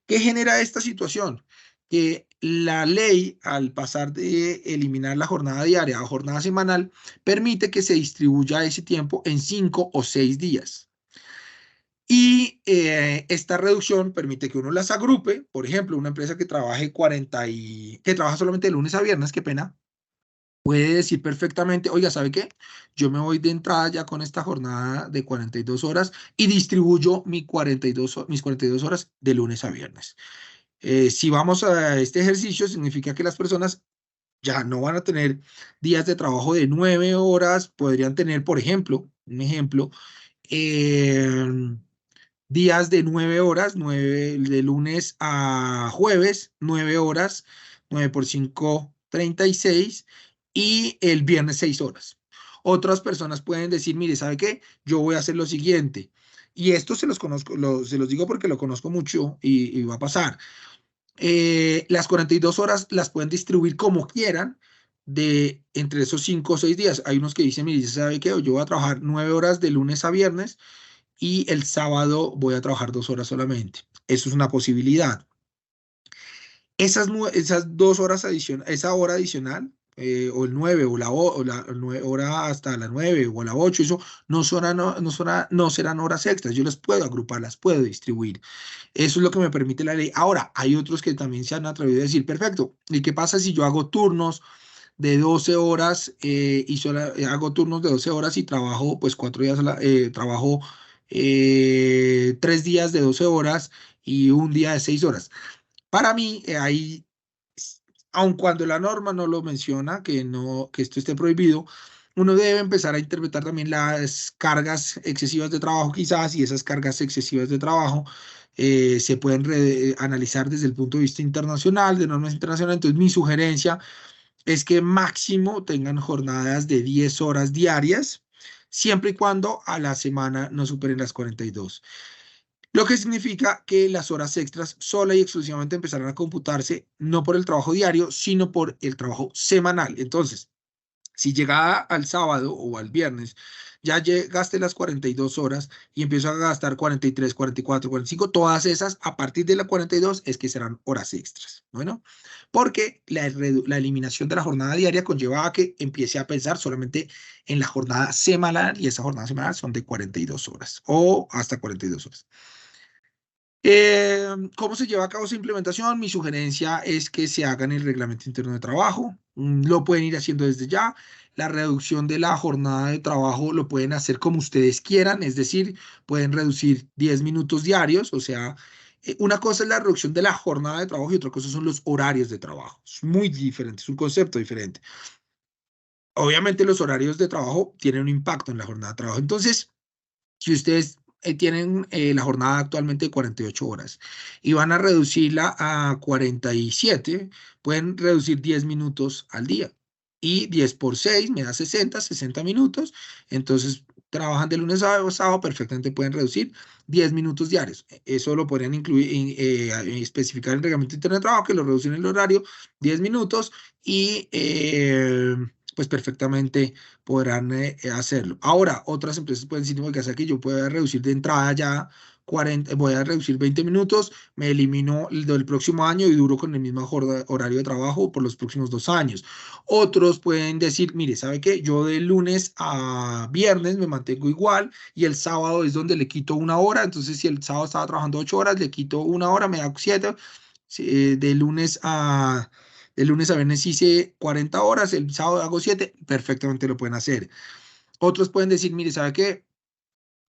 ¿Qué genera esta situación? Que la ley, al pasar de eliminar la jornada diaria a jornada semanal, permite que se distribuya ese tiempo en 5 o 6 días. Y esta reducción permite que uno las agrupe. Por ejemplo, una empresa que que trabaja solamente de lunes a viernes, qué pena, puede decir perfectamente, oiga, ¿sabe qué? Yo me voy de entrada ya con esta jornada de 42 horas y distribuyo mis 42 horas de lunes a viernes. Si vamos a este ejercicio, significa que las personas ya no van a tener días de trabajo de 9 horas, podrían tener, por ejemplo, un ejemplo, eh, días de 9 horas, 9, de lunes a jueves, 9 horas, 9 por 5, 36, y el viernes 6 horas. Otras personas pueden decir, mire, ¿sabe qué? Yo voy a hacer lo siguiente. Y esto se los conozco, se los digo porque lo conozco mucho y va a pasar. Las 42 horas las pueden distribuir como quieran de entre esos 5 o 6 días. Hay unos que dicen, mire, ¿sabe qué? Yo voy a trabajar 9 horas de lunes a viernes y el sábado voy a trabajar 2 horas solamente. Eso es una posibilidad. Esas 2 horas adicionales, esa hora adicional, o el 9 o la hora hasta las 9 o la 8, eso no serán horas extras. Yo las puedo agrupar, las puedo distribuir. Eso es lo que me permite la ley. Ahora, hay otros que también se han atrevido a decir, perfecto, ¿y qué pasa si yo hago turnos de 12 horas hago turnos de 12 horas y trabajo pues 4 días, trabajo 3 días de 12 horas y un día de 6 horas? Para mí, ahí, aun cuando la norma no lo menciona, que esto esté prohibido, uno debe empezar a interpretar también las cargas excesivas de trabajo, quizás, y esas cargas excesivas de trabajo se pueden analizar desde el punto de vista internacional, de normas internacionales. Entonces, mi sugerencia es que máximo tengan jornadas de 10 horas diarias, siempre y cuando a la semana no superen las 42. Lo que significa que las horas extras sola y exclusivamente empezarán a computarse no por el trabajo diario, sino por el trabajo semanal. Entonces, si llegada al sábado o al viernes, ya llegaste las 42 horas y empiezo a gastar 43, 44, 45, todas esas a partir de las 42 es que serán horas extras. Bueno, porque la eliminación de la jornada diaria conlleva a que empiece a pensar solamente en la jornada semanal, y esa jornada semanal son de 42 horas o hasta 42 horas. ¿Cómo se lleva a cabo su implementación? Mi sugerencia es que se haga en el reglamento interno de trabajo. Lo pueden ir haciendo desde ya. La reducción de la jornada de trabajo lo pueden hacer como ustedes quieran, es decir, pueden reducir 10 minutos diarios, o sea, una cosa es la reducción de la jornada de trabajo y otra cosa son los horarios de trabajo. Es muy diferente, es un concepto diferente. Obviamente los horarios de trabajo tienen un impacto en la jornada de trabajo. Entonces, si ustedes tienen la jornada actualmente de 48 horas y van a reducirla a 47, pueden reducir 10 minutos al día. Y 10 por 6 me da 60 minutos. Entonces, trabajan de lunes a sábado, perfectamente pueden reducir 10 minutos diarios. Eso lo podrían incluir, especificar en el reglamento interno de trabajo, que lo reducen el horario 10 minutos y pues perfectamente podrán hacerlo. Ahora, otras empresas pueden decir, que aquí yo puedo reducir de entrada ya 40, voy a reducir 20 minutos, me elimino el del próximo año y duro con el mismo horario de trabajo por los próximos 2 años. Otros pueden decir, mire, ¿sabe qué? Yo de lunes a viernes me mantengo igual y el sábado es donde le quito una hora. Entonces, si el sábado estaba trabajando 8 horas, le quito una hora, me da 7. De lunes a viernes hice 40 horas, el sábado hago 7, perfectamente lo pueden hacer. Otros pueden decir, mire, ¿sabe qué?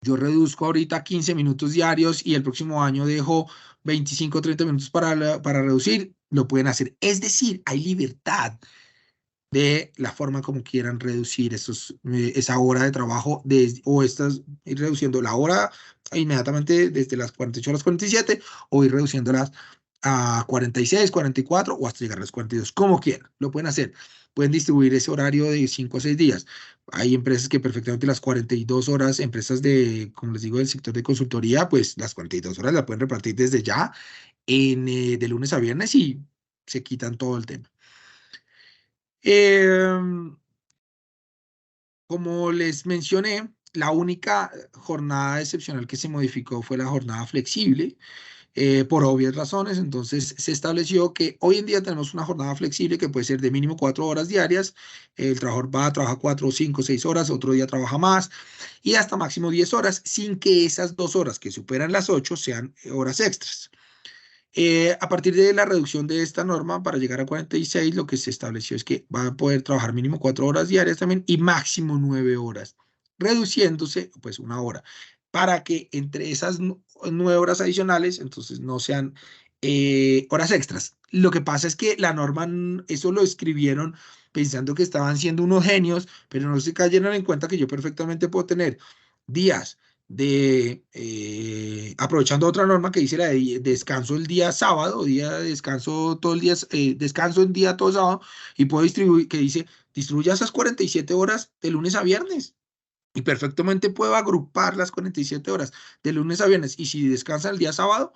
Yo reduzco ahorita 15 minutos diarios y el próximo año dejo 25 o 30 minutos para reducir, lo pueden hacer. Es decir, hay libertad de la forma como quieran reducir esa hora de trabajo o ir reduciendo la hora inmediatamente desde las 48 a las 47 o ir reduciéndolas a 46, 44 o hasta llegar a las 42, como quieran, lo pueden hacer. Pueden distribuir ese horario de 5 a 6 días. Hay empresas que perfectamente las 42 horas, empresas como les digo, del sector de consultoría, pues las 42 horas la pueden repartir desde ya de lunes a viernes y se quitan todo el tema. Como les mencioné, la única jornada excepcional que se modificó fue la jornada flexible, por obvias razones. Entonces se estableció que hoy en día tenemos una jornada flexible que puede ser de mínimo 4 horas diarias. El trabajador va a trabajar 4, 5, 6 horas, otro día trabaja más y hasta máximo 10 horas, sin que esas 2 horas que superan las 8 sean horas extras. A partir de la reducción de esta norma para llegar a 46, lo que se estableció es que va a poder trabajar mínimo 4 horas diarias también y máximo 9 horas, reduciéndose pues una hora, para que entre esas 9 horas adicionales, entonces no sean horas extras. Lo que pasa es que la norma, eso lo escribieron pensando que estaban siendo unos genios, pero no se cayeron en cuenta que yo perfectamente puedo tener días aprovechando otra norma que dice la de descanso el día sábado, día de descanso todo el día, descanso en día todo sábado, y puedo distribuir, que dice, distribuya esas 47 horas de lunes a viernes. Y perfectamente puedo agrupar las 47 horas de lunes a viernes. Y si descansa el día sábado,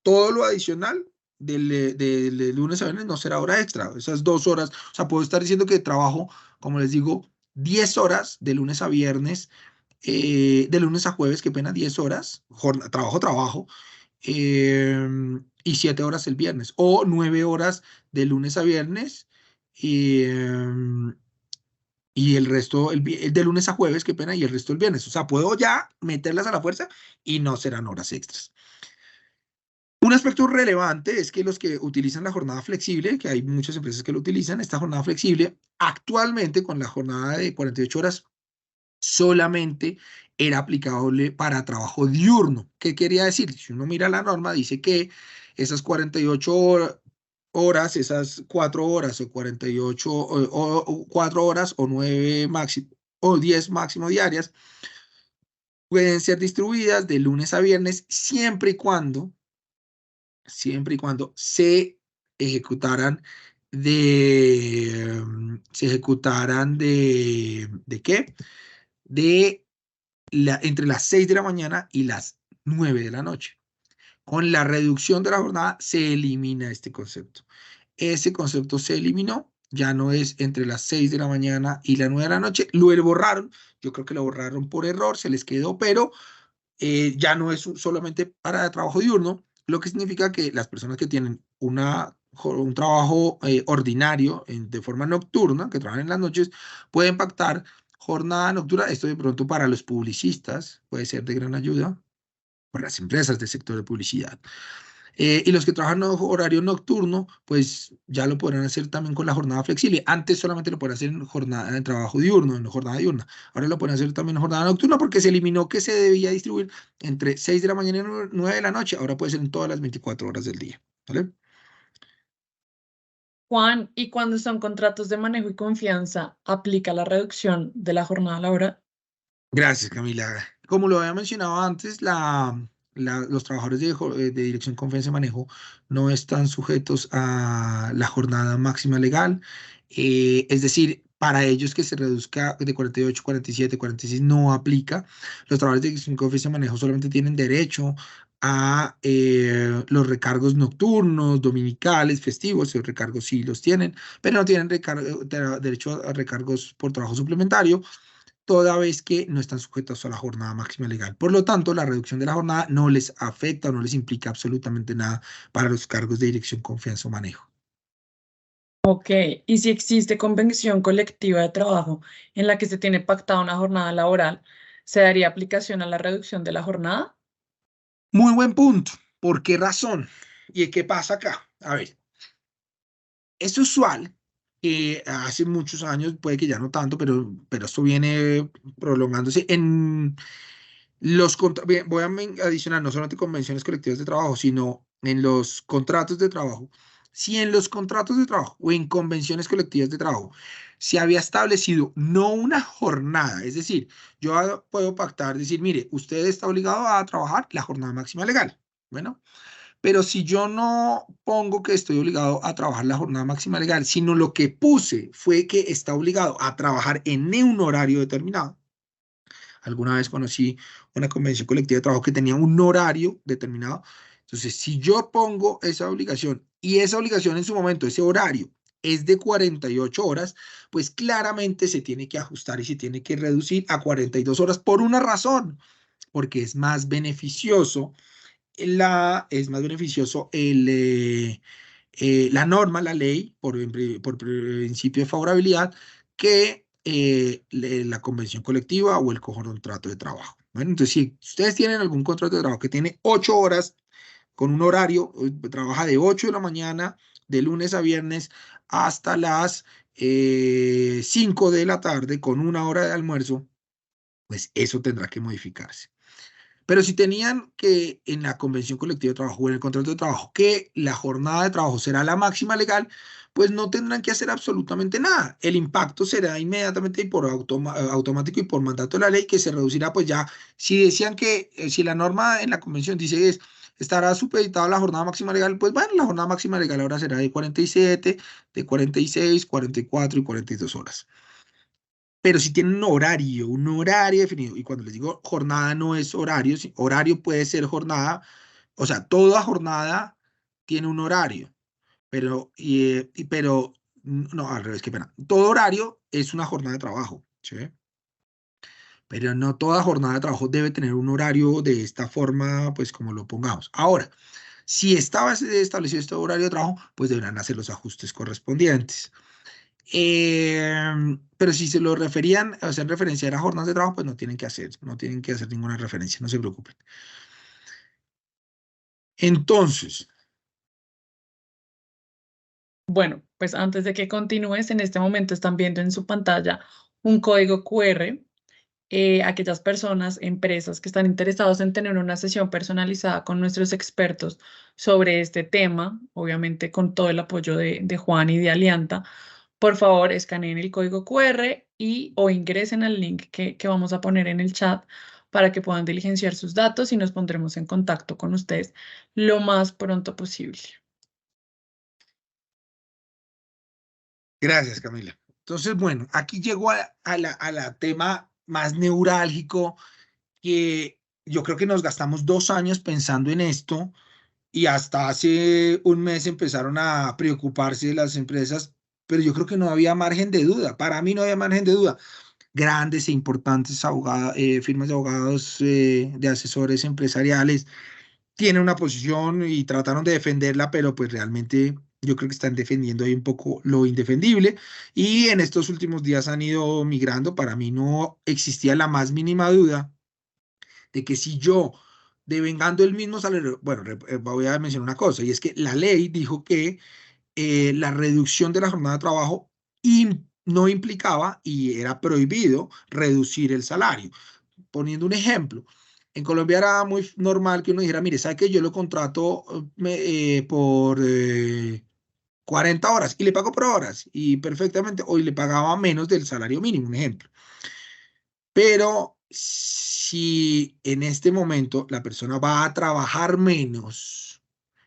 todo lo adicional del lunes a viernes no será hora extra. Esas 2 horas, o sea, puedo estar diciendo que trabajo, como les digo, 10 horas de lunes a viernes, de lunes a jueves, qué pena, 10 horas, trabajo, y 7 horas el viernes, o 9 horas de lunes a viernes, y el resto, el de lunes a jueves, qué pena, y el resto el viernes. O sea, puedo ya meterlas a la fuerza y no serán horas extras. Un aspecto relevante es que los que utilizan la jornada flexible, que hay muchas empresas que lo utilizan, esta jornada flexible, actualmente con la jornada de 48 horas, solamente era aplicable para trabajo diurno. ¿Qué quería decir? Si uno mira la norma, dice que esas 48 horas, esas 4 horas o 48 o 4 horas o 9 máximo o 10 máximo diarias pueden ser distribuidas de lunes a viernes siempre y cuando se ejecutaran ¿de qué? Entre las 6 de la mañana y las 9 de la noche. Con la reducción de la jornada se elimina este concepto. Ese concepto se eliminó, ya no es entre las 6 de la mañana y las 9 de la noche, lo borraron, yo creo que lo borraron por error, se les quedó, pero ya no es solamente para trabajo diurno, lo que significa que las personas que tienen un trabajo ordinario de forma nocturna, que trabajan en las noches, pueden pactar jornada nocturna. Esto de pronto para los publicistas puede ser de gran ayuda, para las empresas del sector de publicidad. Y los que trabajan horario nocturno, pues ya lo podrán hacer también con la jornada flexible. Antes solamente lo podían hacer en jornada de trabajo diurno, en jornada diurna. Ahora lo pueden hacer también en jornada nocturna porque se eliminó que se debía distribuir entre 6 de la mañana y 9 de la noche. Ahora puede ser en todas las 24 horas del día. ¿Vale? Juan, ¿y cuando son contratos de manejo y confianza, aplica la reducción de la jornada laboral? Gracias, Camila. Como lo había mencionado antes, los trabajadores de dirección, confianza y manejo no están sujetos a la jornada máxima legal. Es decir, para ellos que se reduzca de 48, 47, 46 no aplica. Los trabajadores de dirección, confianza y manejo solamente tienen derecho a los recargos nocturnos, dominicales, festivos. Esos recargos sí los tienen, pero no tienen derecho a recargos por trabajo suplementario, toda vez que no están sujetos a la jornada máxima legal. Por lo tanto, la reducción de la jornada no les afecta o no les implica absolutamente nada para los cargos de dirección, confianza o manejo. Ok, ¿y si existe convención colectiva de trabajo en la que se tiene pactada una jornada laboral, se daría aplicación a la reducción de la jornada? Muy buen punto. ¿Por qué razón? ¿Y qué pasa acá? A ver, es usual que hace muchos años, puede que ya no tanto, pero esto viene prolongándose en bien, voy a adicionar no solamente convenciones colectivas de trabajo, sino en los contratos de trabajo. Si en los contratos de trabajo o en convenciones colectivas de trabajo se había establecido no una jornada, es decir, yo puedo pactar, decir, mire, usted está obligado a trabajar la jornada máxima legal. Bueno, pero si yo no pongo que estoy obligado a trabajar la jornada máxima legal, sino lo que puse fue que está obligado a trabajar en un horario determinado. Alguna vez conocí una convención colectiva de trabajo que tenía un horario determinado. Entonces, si yo pongo esa obligación y esa obligación en su momento, ese horario es de 48 horas, pues claramente se tiene que ajustar y se tiene que reducir a 42 horas por una razón, porque es más beneficioso es más beneficioso la norma, la ley, por principio de favorabilidad, que la convención colectiva o el contrato de trabajo. Bueno, entonces, si ustedes tienen algún contrato de trabajo que tiene 8 horas con un horario, trabaja de 8 de la mañana, de lunes a viernes, hasta las 5 de la tarde, con una hora de almuerzo, pues eso tendrá que modificarse. Pero si tenían que en la convención colectiva de trabajo o en el contrato de trabajo que la jornada de trabajo será la máxima legal, pues no tendrán que hacer absolutamente nada. El impacto será inmediatamente y por automático y por mandato de la ley que se reducirá, pues ya, si decían que, si la norma en la convención dice es, estará supeditada a la jornada máxima legal, pues bueno, la jornada máxima legal ahora será de 47, de 46, 44 y 42 horas. Pero si tienen un horario definido, y cuando les digo jornada no es horario, horario puede ser jornada, o sea, toda jornada tiene un horario, pero no, al revés, qué pena. Todo horario es una jornada de trabajo, ¿sí? Pero no toda jornada de trabajo debe tener un horario de esta forma, pues como lo pongamos. Ahora, si estaba establecido este horario de trabajo, pues deberán hacer los ajustes correspondientes. Pero si se lo referían, hacer referencia a jornadas de trabajo, pues no tienen que hacer ninguna referencia, no se preocupen. Entonces, Bueno, pues antes de que continúes, en este momento están viendo en su pantalla un código QR. Aquellas personas, empresas que están interesados en tener una sesión personalizada con nuestros expertos sobre este tema, obviamente con todo el apoyo de Juan y de Alianta, por favor, escaneen el código QR y o ingresen al link que vamos a poner en el chat para que puedan diligenciar sus datos y nos pondremos en contacto con ustedes lo más pronto posible. gracias, Camila. Entonces, bueno, aquí llegó a la tema más neurálgico que yo creo que nos gastamos 2 años pensando en esto y hasta hace un mes empezaron a preocuparse las empresas, pero yo creo que no había margen de duda. Para mí no había margen de duda. Grandes e importantes firmas de abogados, de asesores empresariales, tienen una posición y trataron de defenderla, pero pues realmente yo creo que están defendiendo ahí un poco lo indefendible y en estos últimos días han ido migrando. Para mí no existía la más mínima duda de que si yo, devengando el mismo salario, bueno, voy a mencionar una cosa, y es que la ley dijo que la reducción de la jornada de trabajo no implicaba y era prohibido reducir el salario. Poniendo un ejemplo, en Colombia era muy normal que uno dijera, mire, ¿sabe que yo lo contrato por 40 horas y le pago por horas? Y perfectamente, hoy le pagaba menos del salario mínimo, un ejemplo. Pero si en este momento la persona va a trabajar menos,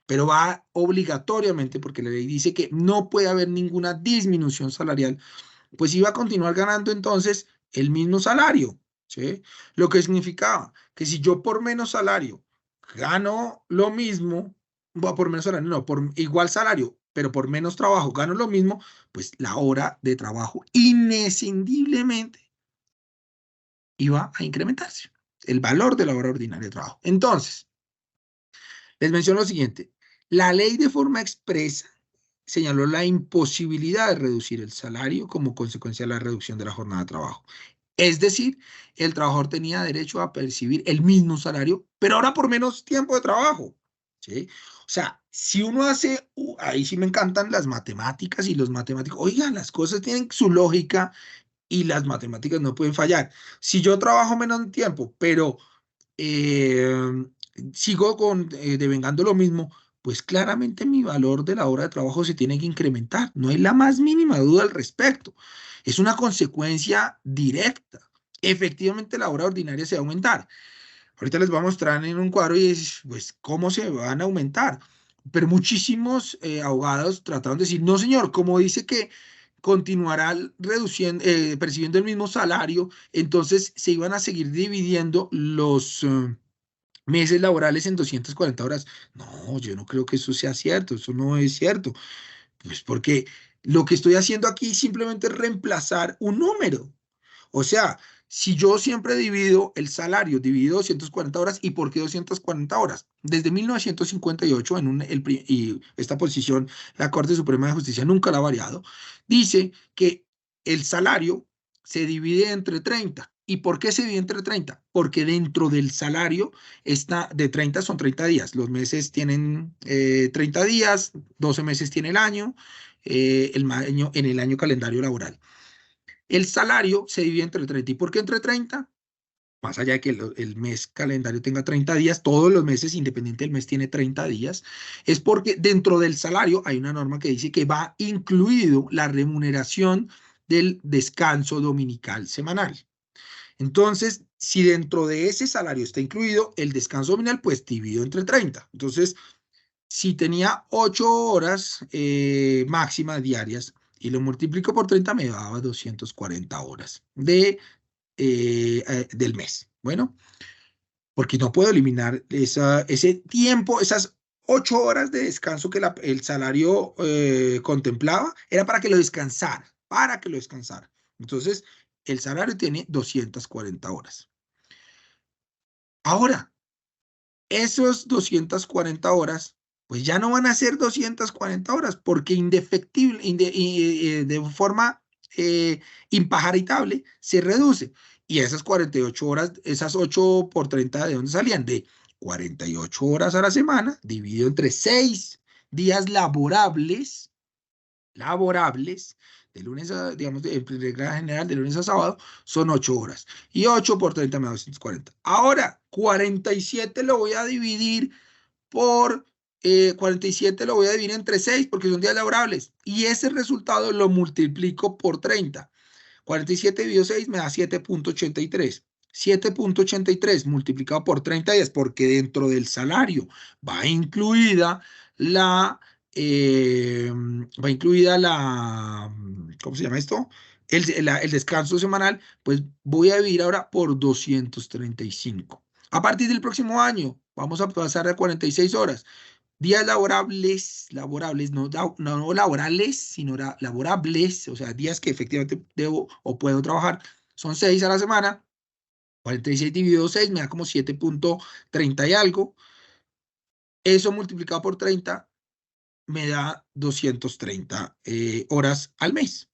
pero va obligatoriamente, porque la ley dice que no puede haber ninguna disminución salarial, pues iba a continuar ganando entonces el mismo salario, ¿sí? Lo que significaba que si yo por menos salario gano lo mismo, por menos salario, no, por igual salario, pero por menos trabajo gano lo mismo, pues la hora de trabajo inescindiblemente iba a incrementarse, el valor de la hora ordinaria de trabajo. Entonces, les menciono lo siguiente, la ley de forma expresa señaló la imposibilidad de reducir el salario como consecuencia de la reducción de la jornada de trabajo. Es decir, el trabajador tenía derecho a percibir el mismo salario, pero ahora por menos tiempo de trabajo, ¿sí? O sea, si uno hace, ahí sí me encantan las matemáticas y los matemáticos, oigan, las cosas tienen su lógica y las matemáticas no pueden fallar. Si yo trabajo menos tiempo, pero eh, sigo devengando lo mismo, pues claramente mi valor de la hora de trabajo se tiene que incrementar. No hay la más mínima duda al respecto. Es una consecuencia directa. Efectivamente, la hora ordinaria se va a aumentar. Ahorita les voy a mostrar en un cuadro y es, pues, cómo se van a aumentar. Pero muchísimos abogados trataron de decir, no, señor, como dice que continuará reduciendo, percibiendo el mismo salario, entonces se iban a seguir dividiendo los meses laborales en 240 horas. No, yo no creo que eso sea cierto, eso no es cierto. Pues porque lo que estoy haciendo aquí simplemente es reemplazar un número. O sea, si yo siempre divido el salario, divido 240 horas, ¿y por qué 240 horas? Desde 1958, y esta posición, la Corte Suprema de Justicia nunca la ha variado, dice que el salario se divide entre 30. ¿Y por qué se divide entre 30? Porque dentro del salario está de 30 son 30 días. Los meses tienen 30 días, 12 meses tiene el año, en el año calendario laboral. El salario se divide entre 30. ¿Y por qué entre 30? más allá de que el mes calendario tenga 30 días, todos los meses, independiente del mes, tiene 30 días, es porque dentro del salario hay una norma que dice que va incluido la remuneración del descanso dominical semanal. Entonces, si dentro de ese salario está incluido el descanso dominical, pues divido entre 30. Entonces, si tenía 8 horas máximas diarias y lo multiplico por 30, me daba 240 horas del mes. Bueno, porque no puedo eliminar ese tiempo, esas 8 horas de descanso que el salario contemplaba, era para que lo descansara, para que lo descansara. Entonces, el salario tiene 240 horas. Ahora, esos 240 horas, pues ya no van a ser 240 horas, porque indefectible, de forma impajaritable, se reduce. Y esas 48 horas, esas 8 por 30, ¿de dónde salían? De 48 horas a la semana, dividido entre 6 días laborables, de lunes a, digamos, de regla general, de lunes a sábado, son 8 horas. Y 8 por 30 me da 240. Ahora, 47 lo voy a dividir por 47 lo voy a dividir entre 6 porque son días laborables. Y ese resultado lo multiplico por 30. 47 dividido 6 me da 7.83. 7.83 multiplicado por 30 días, porque dentro del salario va incluida la, ¿cómo se llama esto? El descanso semanal, pues voy a dividir ahora por 235. A partir del próximo año, vamos a pasar a 46 horas. Días laborables, no laborales, sino laborables, o sea, días que efectivamente debo o puedo trabajar, son 6 a la semana. 46 dividido 6 me da como 7.30 y algo. Eso multiplicado por 30 me da 230 horas al mes.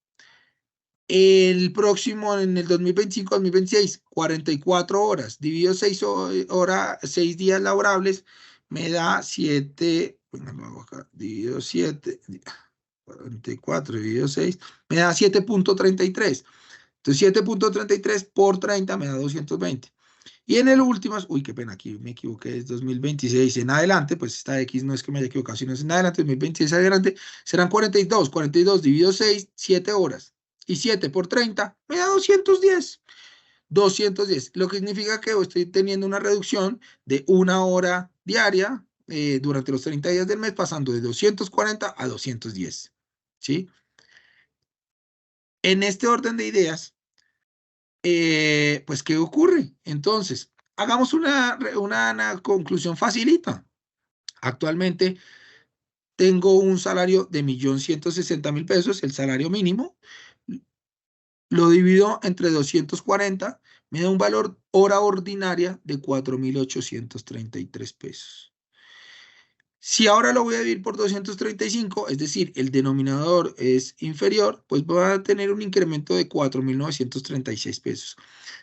El próximo, en el 2025-2026, 44 horas, dividido 6 horas, 6 días laborables, me da 7, venga, lo hago acá, dividido 7, 44 dividido 6, me da 7.33. Entonces 7.33 por 30 me da 220. Y en el último, uy, qué pena, aquí me equivoqué, es 2026 en adelante, pues esta X no es que me haya equivocado, sino es en adelante, 2026 adelante, serán 42 dividido 6, 7 horas. Y 7 por 30 me da 210. 210, lo que significa que estoy teniendo una reducción de 1 hora diaria durante los 30 días del mes, pasando de 240 a 210. ¿Sí? En este orden de ideas, pues, ¿qué ocurre? Entonces, hagamos una conclusión facilita. Actualmente tengo un salario de 1.160.000 pesos, el salario mínimo. Lo divido entre 240, me da un valor hora ordinaria de 4.833 pesos. Si ahora lo voy a dividir por 235, es decir, el denominador es inferior, pues voy a tener un incremento de 4.936 pesos.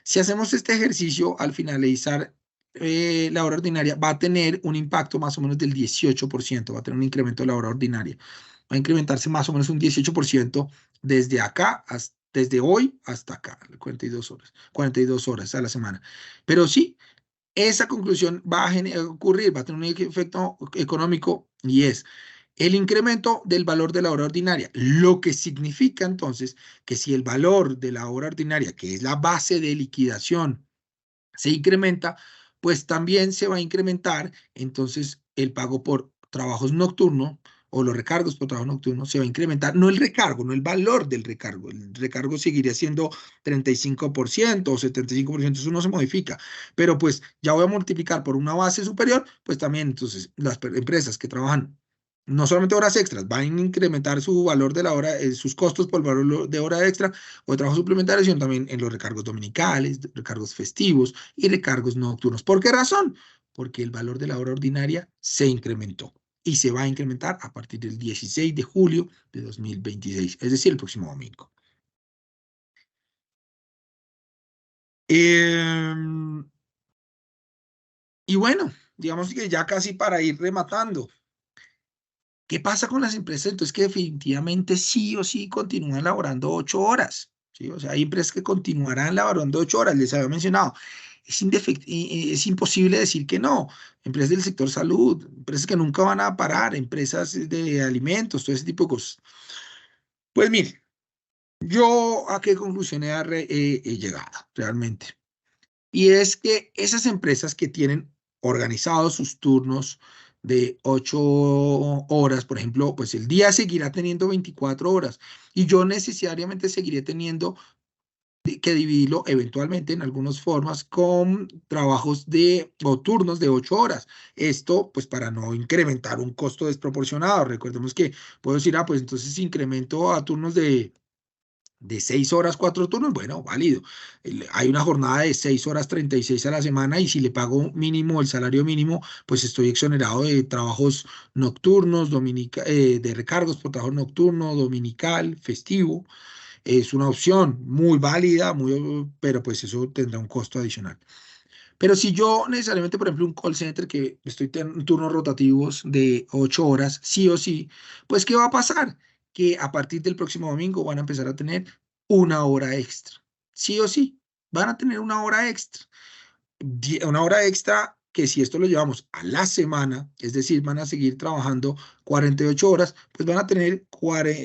Si hacemos este ejercicio al finalizar la hora ordinaria, va a tener un impacto más o menos del 18%, va a tener un incremento de la hora ordinaria. Va a incrementarse más o menos un 18% desde acá, desde hoy hasta acá, 42 horas a la semana. Pero sí, esa conclusión va a ocurrir, va a tener un efecto económico y es el incremento del valor de la hora ordinaria, lo que significa entonces que si el valor de la hora ordinaria, que es la base de liquidación, se incrementa, pues también se va a incrementar entonces el pago por trabajos nocturnos o los recargos por trabajo nocturno se va a incrementar, no el recargo, no el valor del recargo. El recargo seguiría siendo 35% o 75%, eso no se modifica, pero pues ya voy a multiplicar por una base superior, pues también entonces las empresas que trabajan no solamente horas extras, van a incrementar su valor de la hora, sus costos por el valor de hora extra o de trabajo suplementario, sino también en los recargos dominicales, recargos festivos y recargos nocturnos. ¿Por qué razón? Porque el valor de la hora ordinaria se incrementó y se va a incrementar a partir del 16 de julio de 2026, es decir, el próximo domingo. Y bueno, digamos que ya casi para ir rematando, ¿qué pasa con las empresas? Entonces que definitivamente sí o sí continúan laborando 8 horas, ¿sí? O sea, hay empresas que continuarán laborando 8 horas, les había mencionado. Es imposible decir que no. Empresas del sector salud, empresas que nunca van a parar, empresas de alimentos, todo ese tipo de cosas. Pues mire, yo a qué conclusión he llegado realmente. Y es que esas empresas que tienen organizados sus turnos de 8 horas, por ejemplo, pues el día seguirá teniendo 24 horas y yo necesariamente seguiré teniendo que dividirlo eventualmente en algunas formas con trabajos o turnos de 8 horas. Esto, pues, para no incrementar un costo desproporcionado. Recordemos que puedo decir, pues entonces incremento a turnos de 6 horas, 4 turnos, bueno, válido. Hay una jornada de 6 horas 36 a la semana y si le pago mínimo el salario mínimo, pues estoy exonerado de trabajos nocturnos, de recargos por trabajo nocturno, dominical, festivo. Es una opción muy válida, pero pues eso tendrá un costo adicional. Pero si yo necesariamente, por ejemplo, un call center que estoy en turnos rotativos de 8 horas, sí o sí, pues ¿qué va a pasar? Que a partir del próximo domingo van a empezar a tener una hora extra. Sí o sí, van a tener una hora extra. Una hora extra que si esto lo llevamos a la semana, es decir, van a seguir trabajando 48 horas, pues van a tener,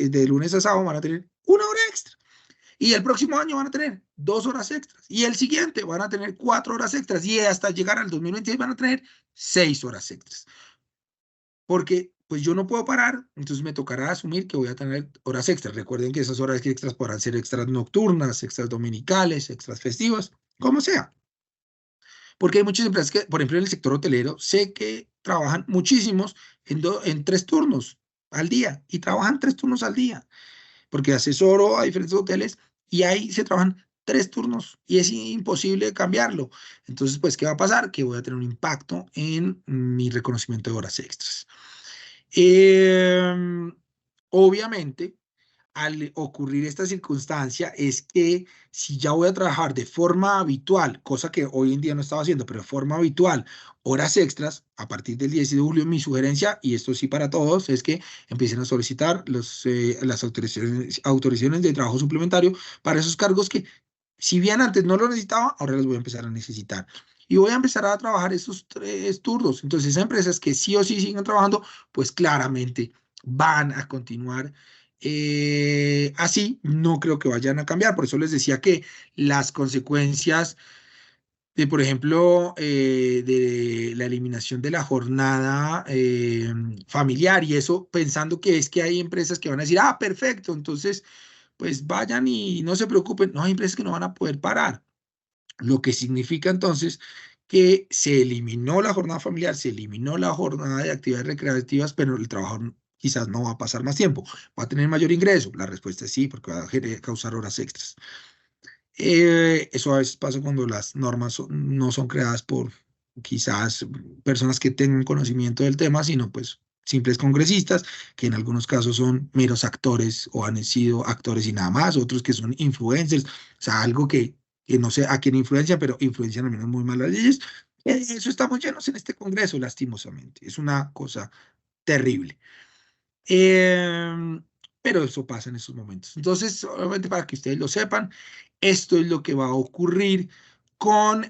de lunes a sábado, van a tener una hora extra. Y el próximo año van a tener 2 horas extras. Y el siguiente van a tener 4 horas extras. Y hasta llegar al 2026 van a tener 6 horas extras. Porque pues yo no puedo parar, entonces me tocará asumir que voy a tener horas extras. Recuerden que esas horas extras podrán ser extras nocturnas, extras dominicales, extras festivas, como sea. Porque hay muchas empresas que, por ejemplo, en el sector hotelero, sé que trabajan muchísimos en 3 turnos al día y trabajan 3 turnos al día porque asesoro a diferentes hoteles y ahí se trabajan 3 turnos y es imposible cambiarlo. Entonces, pues, ¿qué va a pasar? Que voy a tener un impacto en mi reconocimiento de horas extras. Obviamente, al ocurrir esta circunstancia es que si ya voy a trabajar de forma habitual, cosa que hoy en día no estaba haciendo, pero de forma habitual, horas extras, a partir del 10 de julio, mi sugerencia, y esto sí para todos, es que empiecen a solicitar las autorizaciones de trabajo suplementario para esos cargos que, si bien antes no lo necesitaba, ahora los voy a empezar a necesitar. Y voy a empezar a trabajar esos 3 turnos. Entonces, esas empresas que sí o sí siguen trabajando, pues claramente van a continuar así. No creo que vayan a cambiar. Por eso les decía que las consecuencias de, por ejemplo, de la eliminación de la jornada familiar y eso, pensando que es que hay empresas que van a decir, perfecto, entonces, pues vayan y no se preocupen. No, hay empresas que no van a poder parar. Lo que significa entonces que se eliminó la jornada familiar, se eliminó la jornada de actividades recreativas, pero el trabajador quizás no va a pasar más tiempo, va a tener mayor ingreso. La respuesta es sí, porque va a causar horas extras. Eso a veces pasa cuando las normas no son creadas por quizás personas que tengan conocimiento del tema, sino pues simples congresistas, que en algunos casos son meros actores o han sido actores y nada más, otros que son influencers, o sea, algo que no sé a quién influencia, pero influencian al menos muy mal las leyes. Eso estamos llenos en este Congreso, lastimosamente. Es una cosa terrible. Pero eso pasa en estos momentos. Entonces, obviamente, para que ustedes lo sepan, esto es lo que va a ocurrir con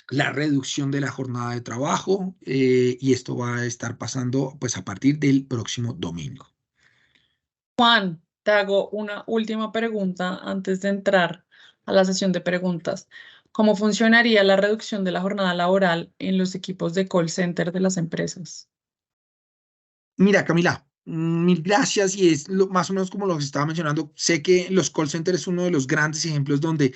la reducción de la jornada de trabajo y esto va a estar pasando pues a partir del próximo domingo. Juan, te hago una última pregunta antes de entrar a la sesión de preguntas. ¿Cómo funcionaría la reducción de la jornada laboral en los equipos de call center de las empresas? Mira, Camila, mil gracias y es más o menos como lo que estaba mencionando. Sé que los call centers es uno de los grandes ejemplos donde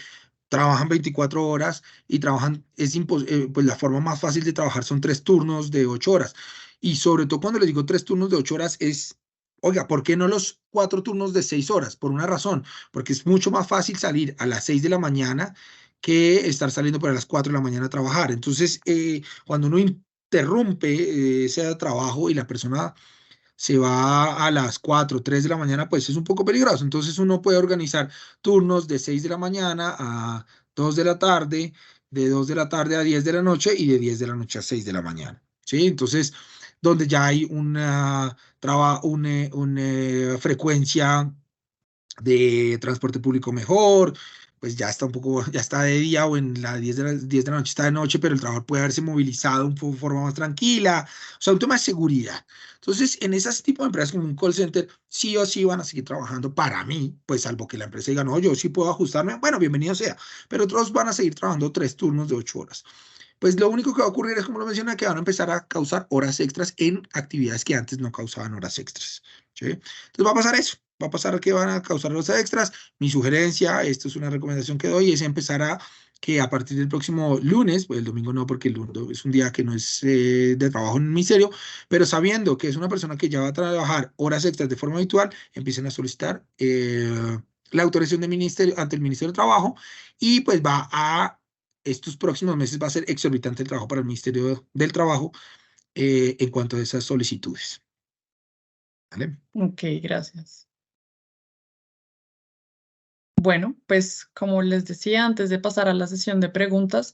trabajan 24 horas y trabajan, pues la forma más fácil de trabajar son 3 turnos de 8 horas. Y sobre todo cuando les digo 3 turnos de 8 horas es, oiga, ¿por qué no los 4 turnos de 6 horas? Por una razón, porque es mucho más fácil salir a las 6 de la mañana que estar saliendo para las 4 de la mañana a trabajar. Entonces, cuando uno interrumpe ese trabajo y la persona se va a las 4, 3 de la mañana, pues es un poco peligroso. Entonces uno puede organizar turnos de 6 de la mañana a 2 de la tarde, de 2 de la tarde a 10 de la noche y de 10 de la noche a 6 de la mañana. ¿Sí? Entonces, donde ya hay una frecuencia de transporte público mejor, pues ya está un poco, ya está de día o en las 10 de la noche está de noche, pero el trabajador puede haberse movilizado de forma más tranquila, o sea, un tema de seguridad. Entonces, en ese tipo de empresas como un call center, sí o sí van a seguir trabajando para mí, pues salvo que la empresa diga, no, yo sí puedo ajustarme, bueno, bienvenido sea, pero otros van a seguir trabajando 3 turnos de 8 horas. Pues lo único que va a ocurrir es, como lo mencioné, que van a empezar a causar horas extras en actividades que antes no causaban horas extras, ¿sí? Entonces va a pasar eso, va a pasar que van a causar horas extras. Mi sugerencia, esto es una recomendación que doy, es empezar a que a partir del próximo lunes, pues el domingo no, porque el lunes es un día que no es de trabajo en el ministerio, pero sabiendo que es una persona que ya va a trabajar horas extras de forma habitual, empiecen a solicitar la autorización del ministerio ante el Ministerio de Trabajo y pues va a estos próximos meses va a ser exorbitante el trabajo para el Ministerio del Trabajo en cuanto a esas solicitudes. ¿Vale? Ok, gracias. Bueno, pues como les decía, antes de pasar a la sesión de preguntas,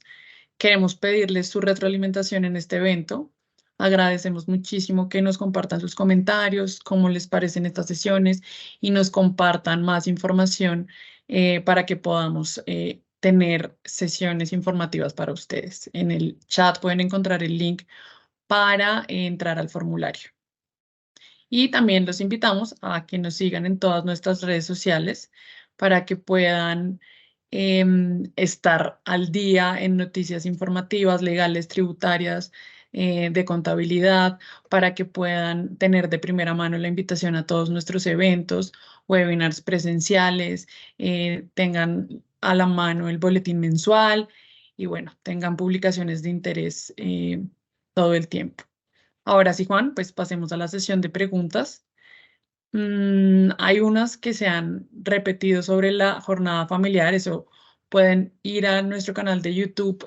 queremos pedirles su retroalimentación en este evento. Agradecemos muchísimo que nos compartan sus comentarios, cómo les parecen estas sesiones y nos compartan más información para que podamos tener sesiones informativas para ustedes. En el chat pueden encontrar el link para entrar al formulario. Y también los invitamos a que nos sigan en todas nuestras redes sociales para que puedan estar al día en noticias informativas, legales, tributarias, de contabilidad, para que puedan tener de primera mano la invitación a todos nuestros eventos, webinars presenciales, tengan a la mano el boletín mensual y bueno, tengan publicaciones de interés todo el tiempo. Ahora sí, Juan, pues pasemos a la sesión de preguntas. Hay unas que se han repetido sobre la jornada familiar, eso pueden ir a nuestro canal de YouTube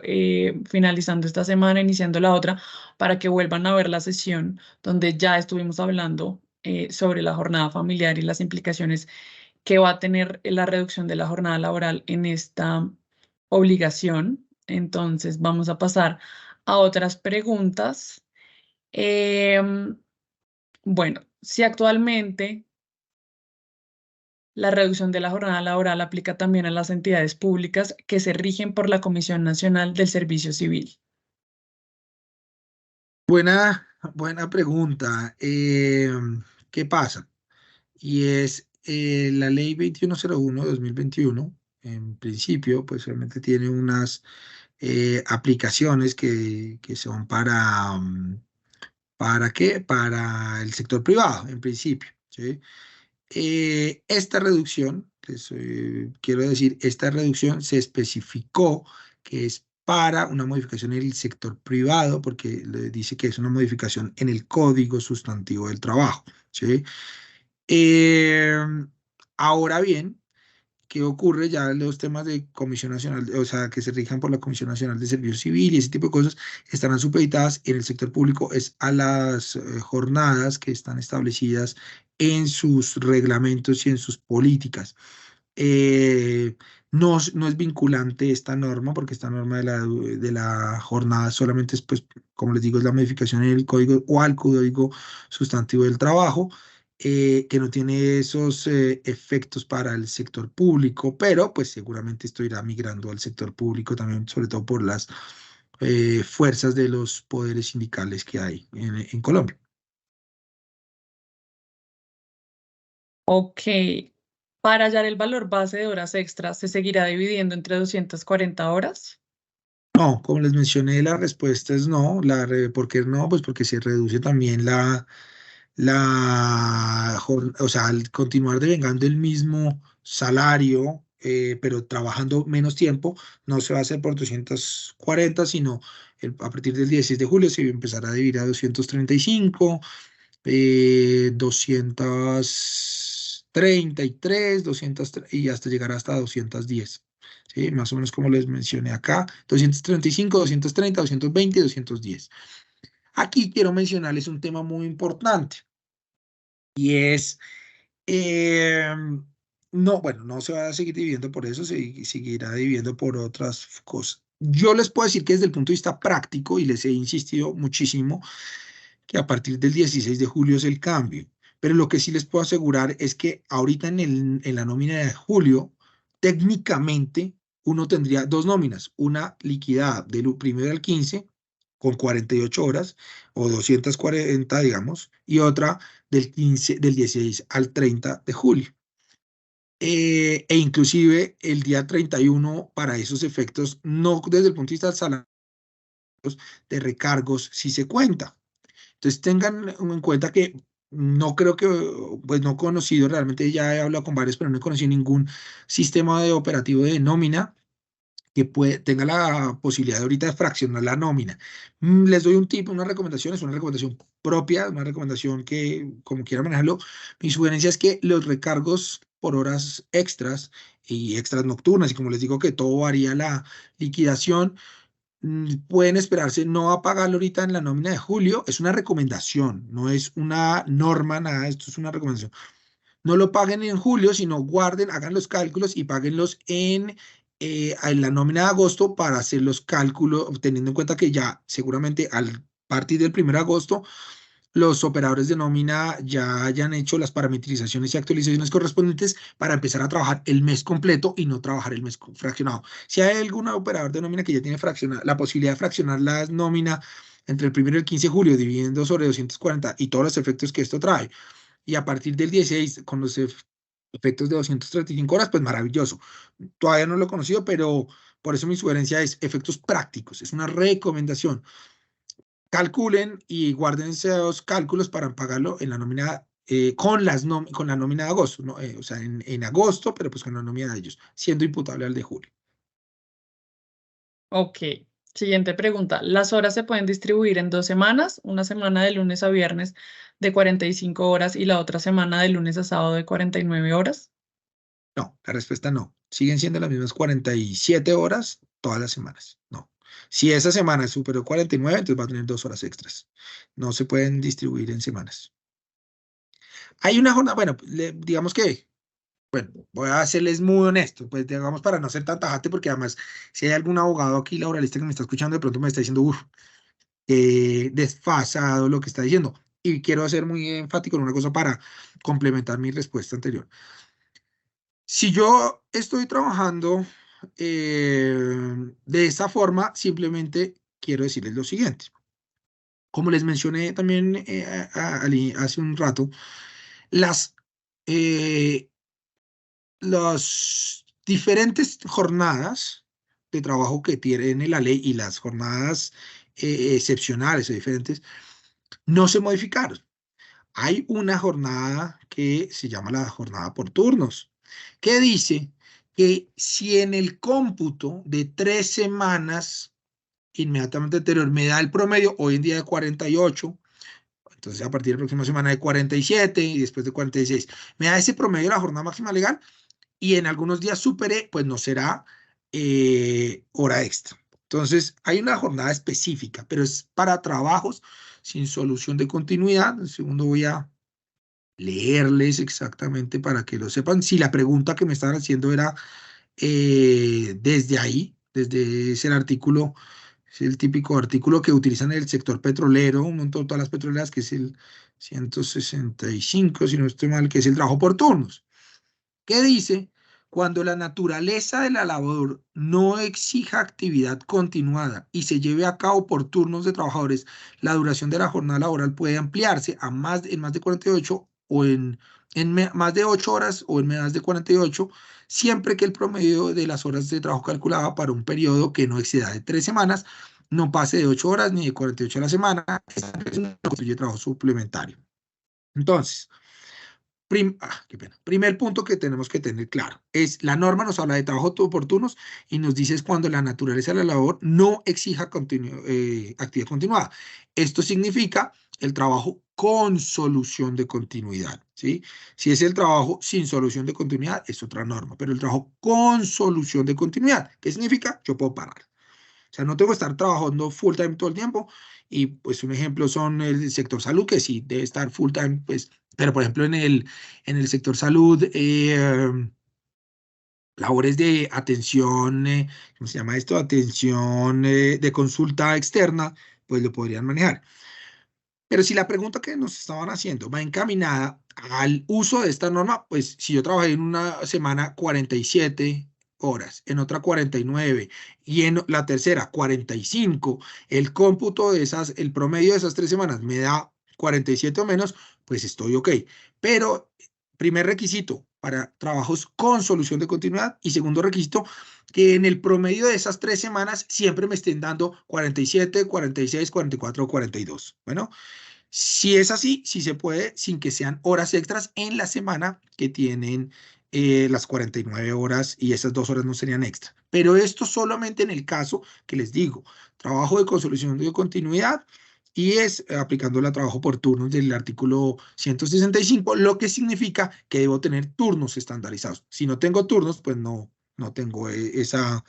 finalizando esta semana, iniciando la otra, para que vuelvan a ver la sesión donde ya estuvimos hablando sobre la jornada familiar y las implicaciones que va a tener la reducción de la jornada laboral en esta obligación. Entonces, vamos a pasar a otras preguntas. Em, bueno, si actualmente la reducción de la jornada laboral aplica también a las entidades públicas que se rigen por la Comisión Nacional del Servicio Civil. Buena pregunta. ¿Qué pasa? Y es la ley 2101/2021, en principio, pues realmente tiene unas aplicaciones que son ¿para qué? Para el sector privado, en principio, ¿sí? Esta reducción, quiero decir, esta reducción se especificó que es para una modificación en el sector privado, porque le dice que es una modificación en el Código Sustantivo del Trabajo, ¿sí? Eh, Ahora bien, ¿qué ocurre? Ya los temas de Comisión Nacional, o sea, que se rijan por la Comisión Nacional de Servicio Civil y ese tipo de cosas estarán supeditadas en el sector público es a las jornadas que están establecidas en sus reglamentos y en sus políticas. Eh, no es vinculante esta norma, porque esta norma de la jornada solamente es, pues, como les digo, es la modificación en el código o al código sustantivo del trabajo, que no tiene esos efectos para el sector público, pero pues seguramente esto irá migrando al sector público también, sobre todo por las fuerzas de los poderes sindicales que hay en Colombia. Ok, para hallar el valor base de horas extras, ¿se seguirá dividiendo entre 240 horas? No, como les mencioné, la respuesta es no. ¿Por qué no? Pues porque se reduce también o sea, al continuar devengando el mismo salario, pero trabajando menos tiempo, no se va a hacer por 240, sino a partir del 16 de julio se va a empezar a dividir a 235, 233, 200, y hasta llegar hasta 210. ¿Sí? Más o menos como les mencioné acá, 235, 230, 220, 210. Aquí quiero mencionarles un tema muy importante y es, eh, no, bueno, no se va a seguir dividiendo por eso, se seguirá dividiendo por otras cosas. Yo les puedo decir que desde el punto de vista práctico, y les he insistido muchísimo, que a partir del 16 de julio es el cambio, pero lo que sí les puedo asegurar es que ahorita en la nómina de julio, técnicamente uno tendría dos nóminas, una liquidada del 1 al 15 con 48 horas o 240, digamos, y otra del 16 al 30 de julio. E inclusive el día 31 para esos efectos, no desde el punto de vista del salario de recargos, sí se cuenta. Entonces tengan en cuenta que no creo que, pues no he conocido, realmente ya he hablado con varios, pero no he conocido ningún sistema de operativo de nómina que tenga la posibilidad ahorita de fraccionar la nómina. Les doy un tip, una recomendación, es una recomendación propia, una recomendación que, como quiera manejarlo, mi sugerencia es que los recargos por horas extras y extras nocturnas, y como les digo que todo varía la liquidación, pueden esperarse no a pagarlo ahorita en la nómina de julio, es una recomendación, no es una norma, nada, esto es una recomendación. No lo paguen en julio, sino guarden, hagan los cálculos y páguenlos en la nómina de agosto para hacer los cálculos, teniendo en cuenta que ya seguramente al partir del 1 de agosto los operadores de nómina ya hayan hecho las parametrizaciones y actualizaciones correspondientes para empezar a trabajar el mes completo y no trabajar el mes fraccionado. Si hay algún operador de nómina que ya tiene la posibilidad de fraccionar la nómina entre el 1 y el 15 de julio, dividiendo sobre 240 y todos los efectos que esto trae, y a partir del 16 con los efectos de 235 horas, pues maravilloso. Todavía no lo he conocido, pero por eso mi sugerencia es efectos prácticos, es una recomendación. Calculen y guarden esos cálculos para pagarlo en la nómina, con la nómina de agosto, ¿no? O sea, en agosto, pero pues con la nómina de ellos, siendo imputable al de julio. Ok. Siguiente pregunta. ¿Las horas se pueden distribuir en 2 semanas? Una semana de lunes a viernes de 45 horas y la otra semana de lunes a sábado de 49 horas. No, la respuesta no. Siguen siendo las mismas 47 horas todas las semanas. No. Si esa semana superó 49, entonces va a tener 2 horas extras. No se pueden distribuir en semanas. Hay una jornada, bueno, digamos que, bueno, voy a serles muy honesto, pues digamos para no ser tan tajante, porque además, si hay algún abogado aquí laboralista que me está escuchando, de pronto me está diciendo, uff, desfasado lo que está diciendo. Y quiero ser muy enfático en una cosa para complementar mi respuesta anterior. Si yo estoy trabajando de esta forma, simplemente quiero decirles lo siguiente. Como les mencioné también hace un rato, las, eh, las diferentes jornadas de trabajo que tiene la ley y las jornadas excepcionales o diferentes no se modificaron. Hay una jornada que se llama la jornada por turnos, que dice que si en el cómputo de 3 semanas inmediatamente anterior me da el promedio, hoy en día de 48, entonces a partir de la próxima semana de 47 y después de 46, me da ese promedio de la jornada máxima legal y en algunos días supere, pues no será hora extra. Entonces hay una jornada específica, pero es para trabajos sin solución de continuidad. El segundo voy a leerles exactamente para que lo sepan. Si la pregunta que me estaban haciendo era desde ahí, desde ese artículo, es el típico artículo que utilizan en el sector petrolero, un montón, todas las petroleras, que es el 165, si no estoy mal, que es el trabajo por turnos. ¿Qué dice? Cuando la naturaleza de la labor no exija actividad continuada y se lleve a cabo por turnos de trabajadores, la duración de la jornada laboral puede ampliarse en más de 48 o más de 8 horas o en más de 48, siempre que el promedio de las horas de trabajo calculada para un periodo que no exceda de 3 semanas no pase de 8 horas ni de 48 a la semana. Esta constituye trabajo suplementario. Entonces, qué pena. Primer punto que tenemos que tener claro es la norma nos habla de trabajo por turnos y nos dice es cuando la naturaleza de la labor no exija actividad continuada. Esto significa el trabajo con solución de continuidad, ¿sí? Si es el trabajo sin solución de continuidad, es otra norma, pero el trabajo con solución de continuidad, ¿qué significa? Yo puedo parar. O sea, no tengo que estar trabajando full time todo el tiempo. Y pues un ejemplo son el sector salud, que sí debe estar full time, pues, pero por ejemplo en el sector salud, labores de atención, ¿cómo se llama esto? Atención de consulta externa, pues lo podrían manejar. Pero si la pregunta que nos estaban haciendo va encaminada al uso de esta norma, pues si yo trabajé en una semana 47 horas, en otra 49 y en la tercera 45, el cómputo de esas, el promedio de esas 3 semanas me da 47 o menos, pues estoy ok. Pero primer requisito para trabajos con solución de continuidad y segundo requisito, que en el promedio de esas 3 semanas siempre me estén dando 47, 46, 44 o 42. Bueno, si es así, sí se puede sin que sean horas extras en la semana que tienen las 49 horas y esas 2 horas no serían extra. Pero esto solamente en el caso que les digo, trabajo de consolidación de continuidad y es aplicando el trabajo por turnos del artículo 165, lo que significa que debo tener turnos estandarizados. Si no tengo turnos, pues no tengo esa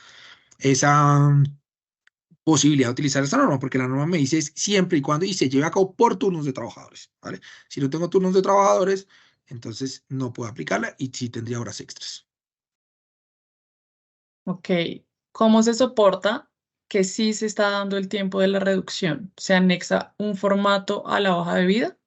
posibilidad de utilizar esta norma, porque la norma me dice es siempre y cuando y se lleve a cabo por turnos de trabajadores, ¿vale? Si no tengo turnos de trabajadores, entonces no puedo aplicarla y sí tendría horas extras. Ok. ¿Cómo se soporta que sí se está dando el tiempo de la reducción? ¿Se anexa un formato a la hoja de vida?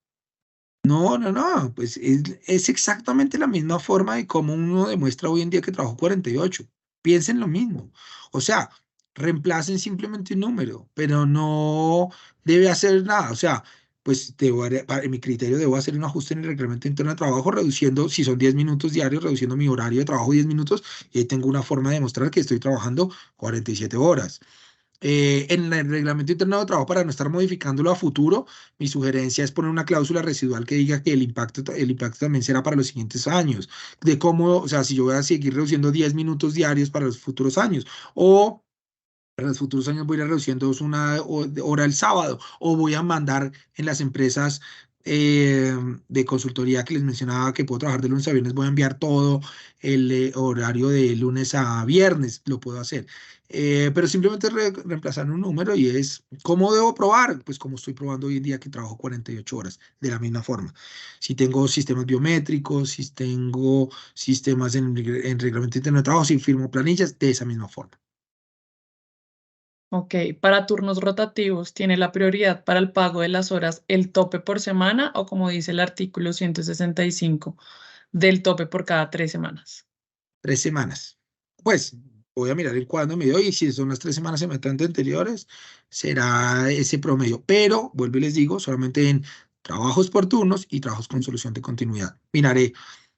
No, pues es exactamente la misma forma de cómo uno demuestra hoy en día que trabajó 48. Piensen lo mismo. O sea, reemplacen simplemente un número, pero no debe hacer nada. O sea, pues en mi criterio debo hacer un ajuste en el reglamento interno de trabajo, reduciendo, si son 10 minutos diarios, reduciendo mi horario de trabajo 10 minutos, y ahí tengo una forma de demostrar que estoy trabajando 47 horas. En el reglamento interno de trabajo, para no estar modificándolo a futuro, mi sugerencia es poner una cláusula residual que diga que el impacto también será para los siguientes años, de cómo, o sea, si yo voy a seguir reduciendo 10 minutos diarios para los futuros años, o para los futuros años voy a ir reduciendo una hora el sábado, o voy a mandar en las empresas de consultoría que les mencionaba que puedo trabajar de lunes a viernes, voy a enviar todo el horario de lunes a viernes, lo puedo hacer. Pero simplemente reemplazar un número y es, ¿cómo debo probar? Pues como estoy probando hoy en día que trabajo 48 horas, de la misma forma. Si tengo sistemas biométricos, si tengo sistemas en reglamento interno de trabajo, si firmo planillas, de esa misma forma. Ok. Para turnos rotativos, ¿tiene la prioridad para el pago de las horas el tope por semana o como dice el artículo 165 del tope por cada 3 semanas? 3 semanas. Pues voy a mirar en cuándo me dio y si son las 3 semanas semestres anteriores, será ese promedio. Pero, vuelvo y les digo, solamente en trabajos por turnos y trabajos con solución de continuidad. Miraré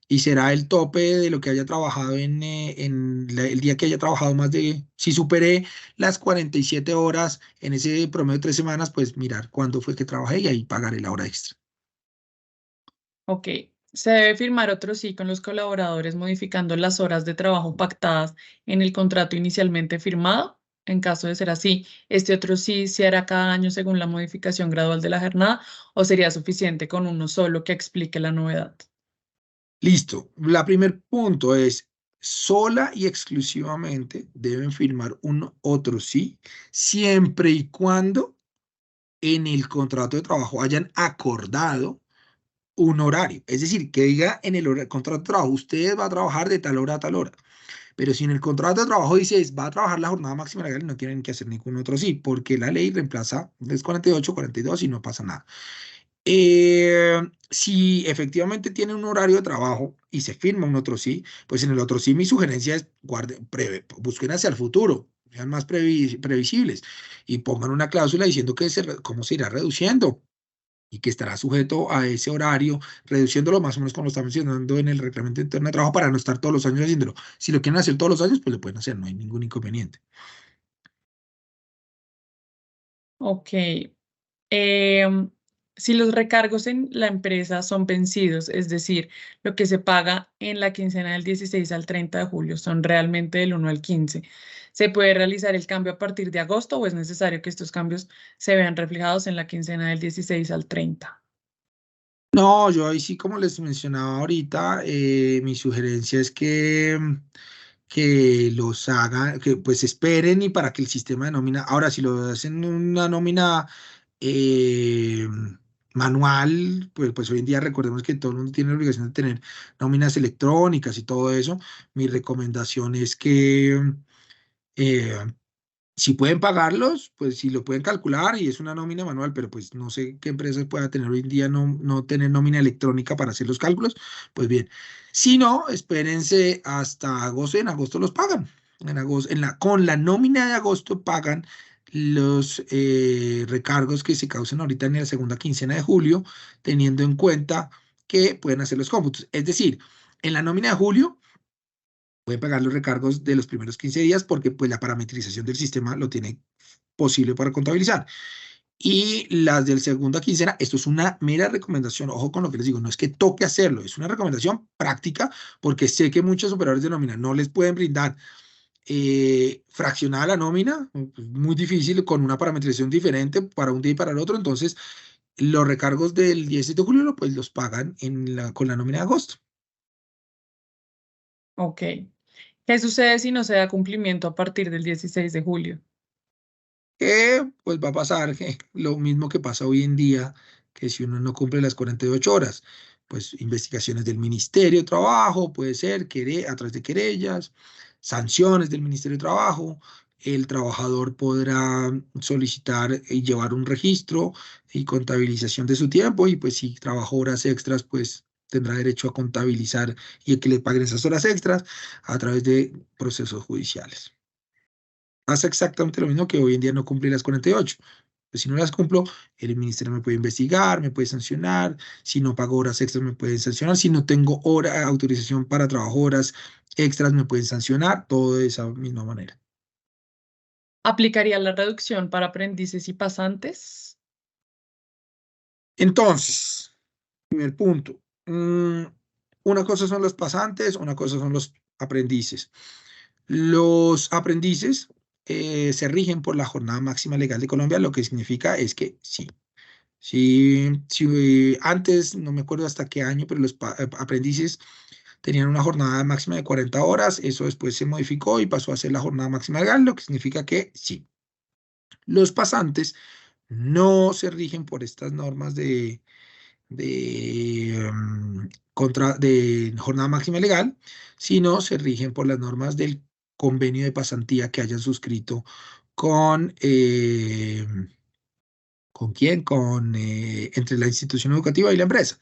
y será el tope de lo que haya trabajado el día que haya trabajado más de, si superé las 47 horas en ese promedio de 3 semanas, pues mirar cuándo fue que trabajé y ahí pagaré la hora extra. Ok. Se debe firmar otro sí con los colaboradores modificando las horas de trabajo pactadas en el contrato inicialmente firmado. En caso de ser así, este otro sí se hará cada año según la modificación gradual de la jornada o sería suficiente con uno solo que explique la novedad. Listo. La primer punto es sola y exclusivamente deben firmar un otro sí, siempre y cuando en el contrato de trabajo hayan acordado un horario. Es decir, que diga en el contrato de trabajo, usted va a trabajar de tal hora a tal hora. Pero si en el contrato de trabajo dice va a trabajar la jornada máxima legal, no tienen que hacer ningún otro sí, porque la ley reemplaza es 48, 42 y no pasa nada. Si efectivamente tiene un horario de trabajo y se firma un otro sí, pues en el otro sí mi sugerencia es busquen hacia el futuro, sean más previsibles y pongan una cláusula diciendo cómo se irá reduciendo y que estará sujeto a ese horario, reduciéndolo más o menos como lo está mencionando en el reglamento interno de trabajo para no estar todos los años haciéndolo. Si lo quieren hacer todos los años, pues lo pueden hacer, no hay ningún inconveniente. Ok. Em, si los recargos en la empresa son vencidos, es decir, lo que se paga en la quincena del 16 al 30 de julio son realmente del 1 al 15, ¿se puede realizar el cambio a partir de agosto o es necesario que estos cambios se vean reflejados en la quincena del 16 al 30? No, yo ahí sí, como les mencionaba ahorita, mi sugerencia es que los hagan, que pues esperen y para que el sistema de nómina, ahora si lo hacen una nómina eh, manual, pues hoy en día recordemos que todo el mundo tiene la obligación de tener nóminas electrónicas y todo eso. Mi recomendación es que eh, Si pueden pagarlos, pues si lo pueden calcular y es una nómina manual, pero pues no sé qué empresa pueda tener hoy en día no tener nómina electrónica para hacer los cálculos, pues bien. Si no, espérense hasta agosto, en agosto los pagan. En agosto, con la nómina de agosto pagan los recargos que se causen ahorita en la segunda quincena de julio, teniendo en cuenta que pueden hacer los cómputos. Es decir, en la nómina de julio puede pagar los recargos de los primeros 15 días porque pues la parametrización del sistema lo tiene posible para contabilizar. Y las del segunda quincena, esto es una mera recomendación, ojo con lo que les digo, no es que toque hacerlo, es una recomendación práctica porque sé que muchos operadores de nómina no les pueden brindar fraccionada la nómina, pues, muy difícil con una parametrización diferente para un día y para el otro, entonces los recargos del 10 de julio pues los pagan con la nómina de agosto. Ok. ¿Qué sucede si no se da cumplimiento a partir del 16 de julio? Pues va a pasar que lo mismo que pasa hoy en día, que si uno no cumple las 48 horas, pues investigaciones del Ministerio de Trabajo, puede ser a través de querellas, sanciones del Ministerio de Trabajo, el trabajador podrá solicitar y llevar un registro y contabilización de su tiempo y pues si trabajó horas extras, pues tendrá derecho a contabilizar y a que le paguen esas horas extras a través de procesos judiciales. Pasa exactamente lo mismo que hoy en día no cumplí las 48. Pues si no las cumplo, el ministerio me puede investigar, me puede sancionar. Si no pago horas extras, me pueden sancionar. Si no tengo autorización para trabajar horas extras, me pueden sancionar. Todo de esa misma manera. ¿Aplicaría la reducción para aprendices y pasantes? Entonces, primer punto. Una cosa son los pasantes, una cosa son los aprendices. Los aprendices se rigen por la jornada máxima legal de Colombia, lo que significa es que sí. Si antes, no me acuerdo hasta qué año, pero los aprendices tenían una jornada máxima de 40 horas, eso después se modificó y pasó a ser la jornada máxima legal, lo que significa que sí. Los pasantes no se rigen por estas normas de jornada máxima legal, sino se rigen por las normas del convenio de pasantía que hayan suscrito con, ¿con quién? Entre la institución educativa y la empresa.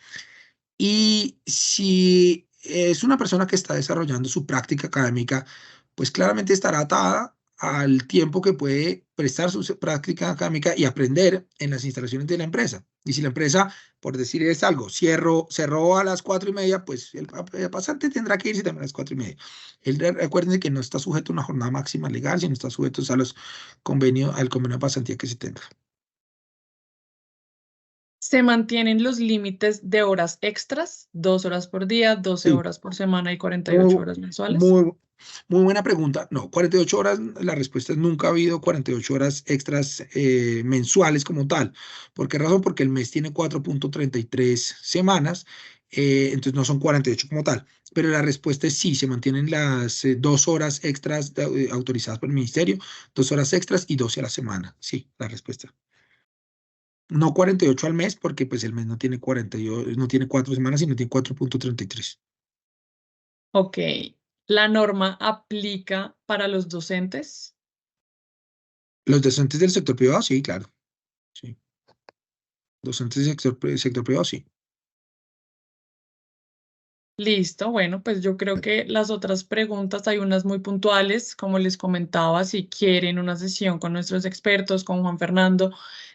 Y si es una persona que está desarrollando su práctica académica, pues claramente estará atada al tiempo que puede prestar su práctica académica y aprender en las instalaciones de la empresa. Y si la empresa, por decir es algo, cerró a las 4:30, pues el pasante tendrá que irse también a las 4:30. Recuerden que no está sujeto a una jornada máxima legal, sino está sujeto a al convenio de pasantía que se tenga. ¿Se mantienen los límites de horas extras? 2 horas por día, 12 Sí. horas por semana y 48 Muy, horas mensuales. muy, muy buena pregunta. No, 48 horas, la respuesta es nunca ha habido 48 horas extras mensuales como tal. ¿Por qué razón? Porque el mes tiene 4.33 semanas, entonces no son 48 como tal. Pero la respuesta es sí, se mantienen las 2 horas extras autorizadas por el ministerio, 2 horas extras y 12 a la semana. Sí, la respuesta. No 48 al mes, porque pues el mes no tiene 48, no tiene 4 semanas, sino tiene 4.33. Ok. ¿La norma aplica para los docentes? Los docentes del sector privado, sí, claro. Sí. Docentes del sector privado, sí. Listo, bueno, pues yo creo que las otras preguntas hay unas muy puntuales, como les comentaba, si quieren una sesión con nuestros expertos, con Juan Fernando,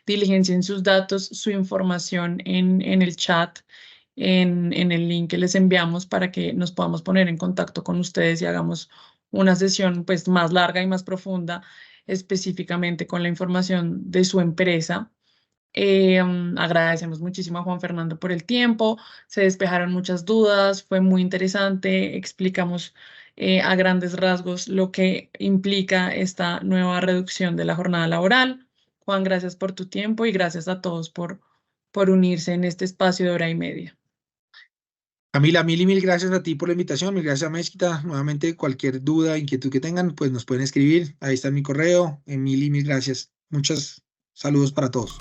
diligencien sus datos, su información en el chat, en el link que les enviamos para que nos podamos poner en contacto con ustedes y hagamos una sesión pues más larga y más profunda, específicamente con la información de su empresa. Agradecemos muchísimo a Juan Fernando por el tiempo, se despejaron muchas dudas, fue muy interesante, explicamos a grandes rasgos lo que implica esta nueva reducción de la jornada laboral. Juan, gracias por tu tiempo y gracias a todos por unirse en este espacio de hora y media. Camila, mil y mil gracias a ti por la invitación, mil gracias a Mezquita. Nuevamente, cualquier duda, inquietud que tengan, pues nos pueden escribir. Ahí está mi correo. Mil y mil gracias. Muchos saludos para todos.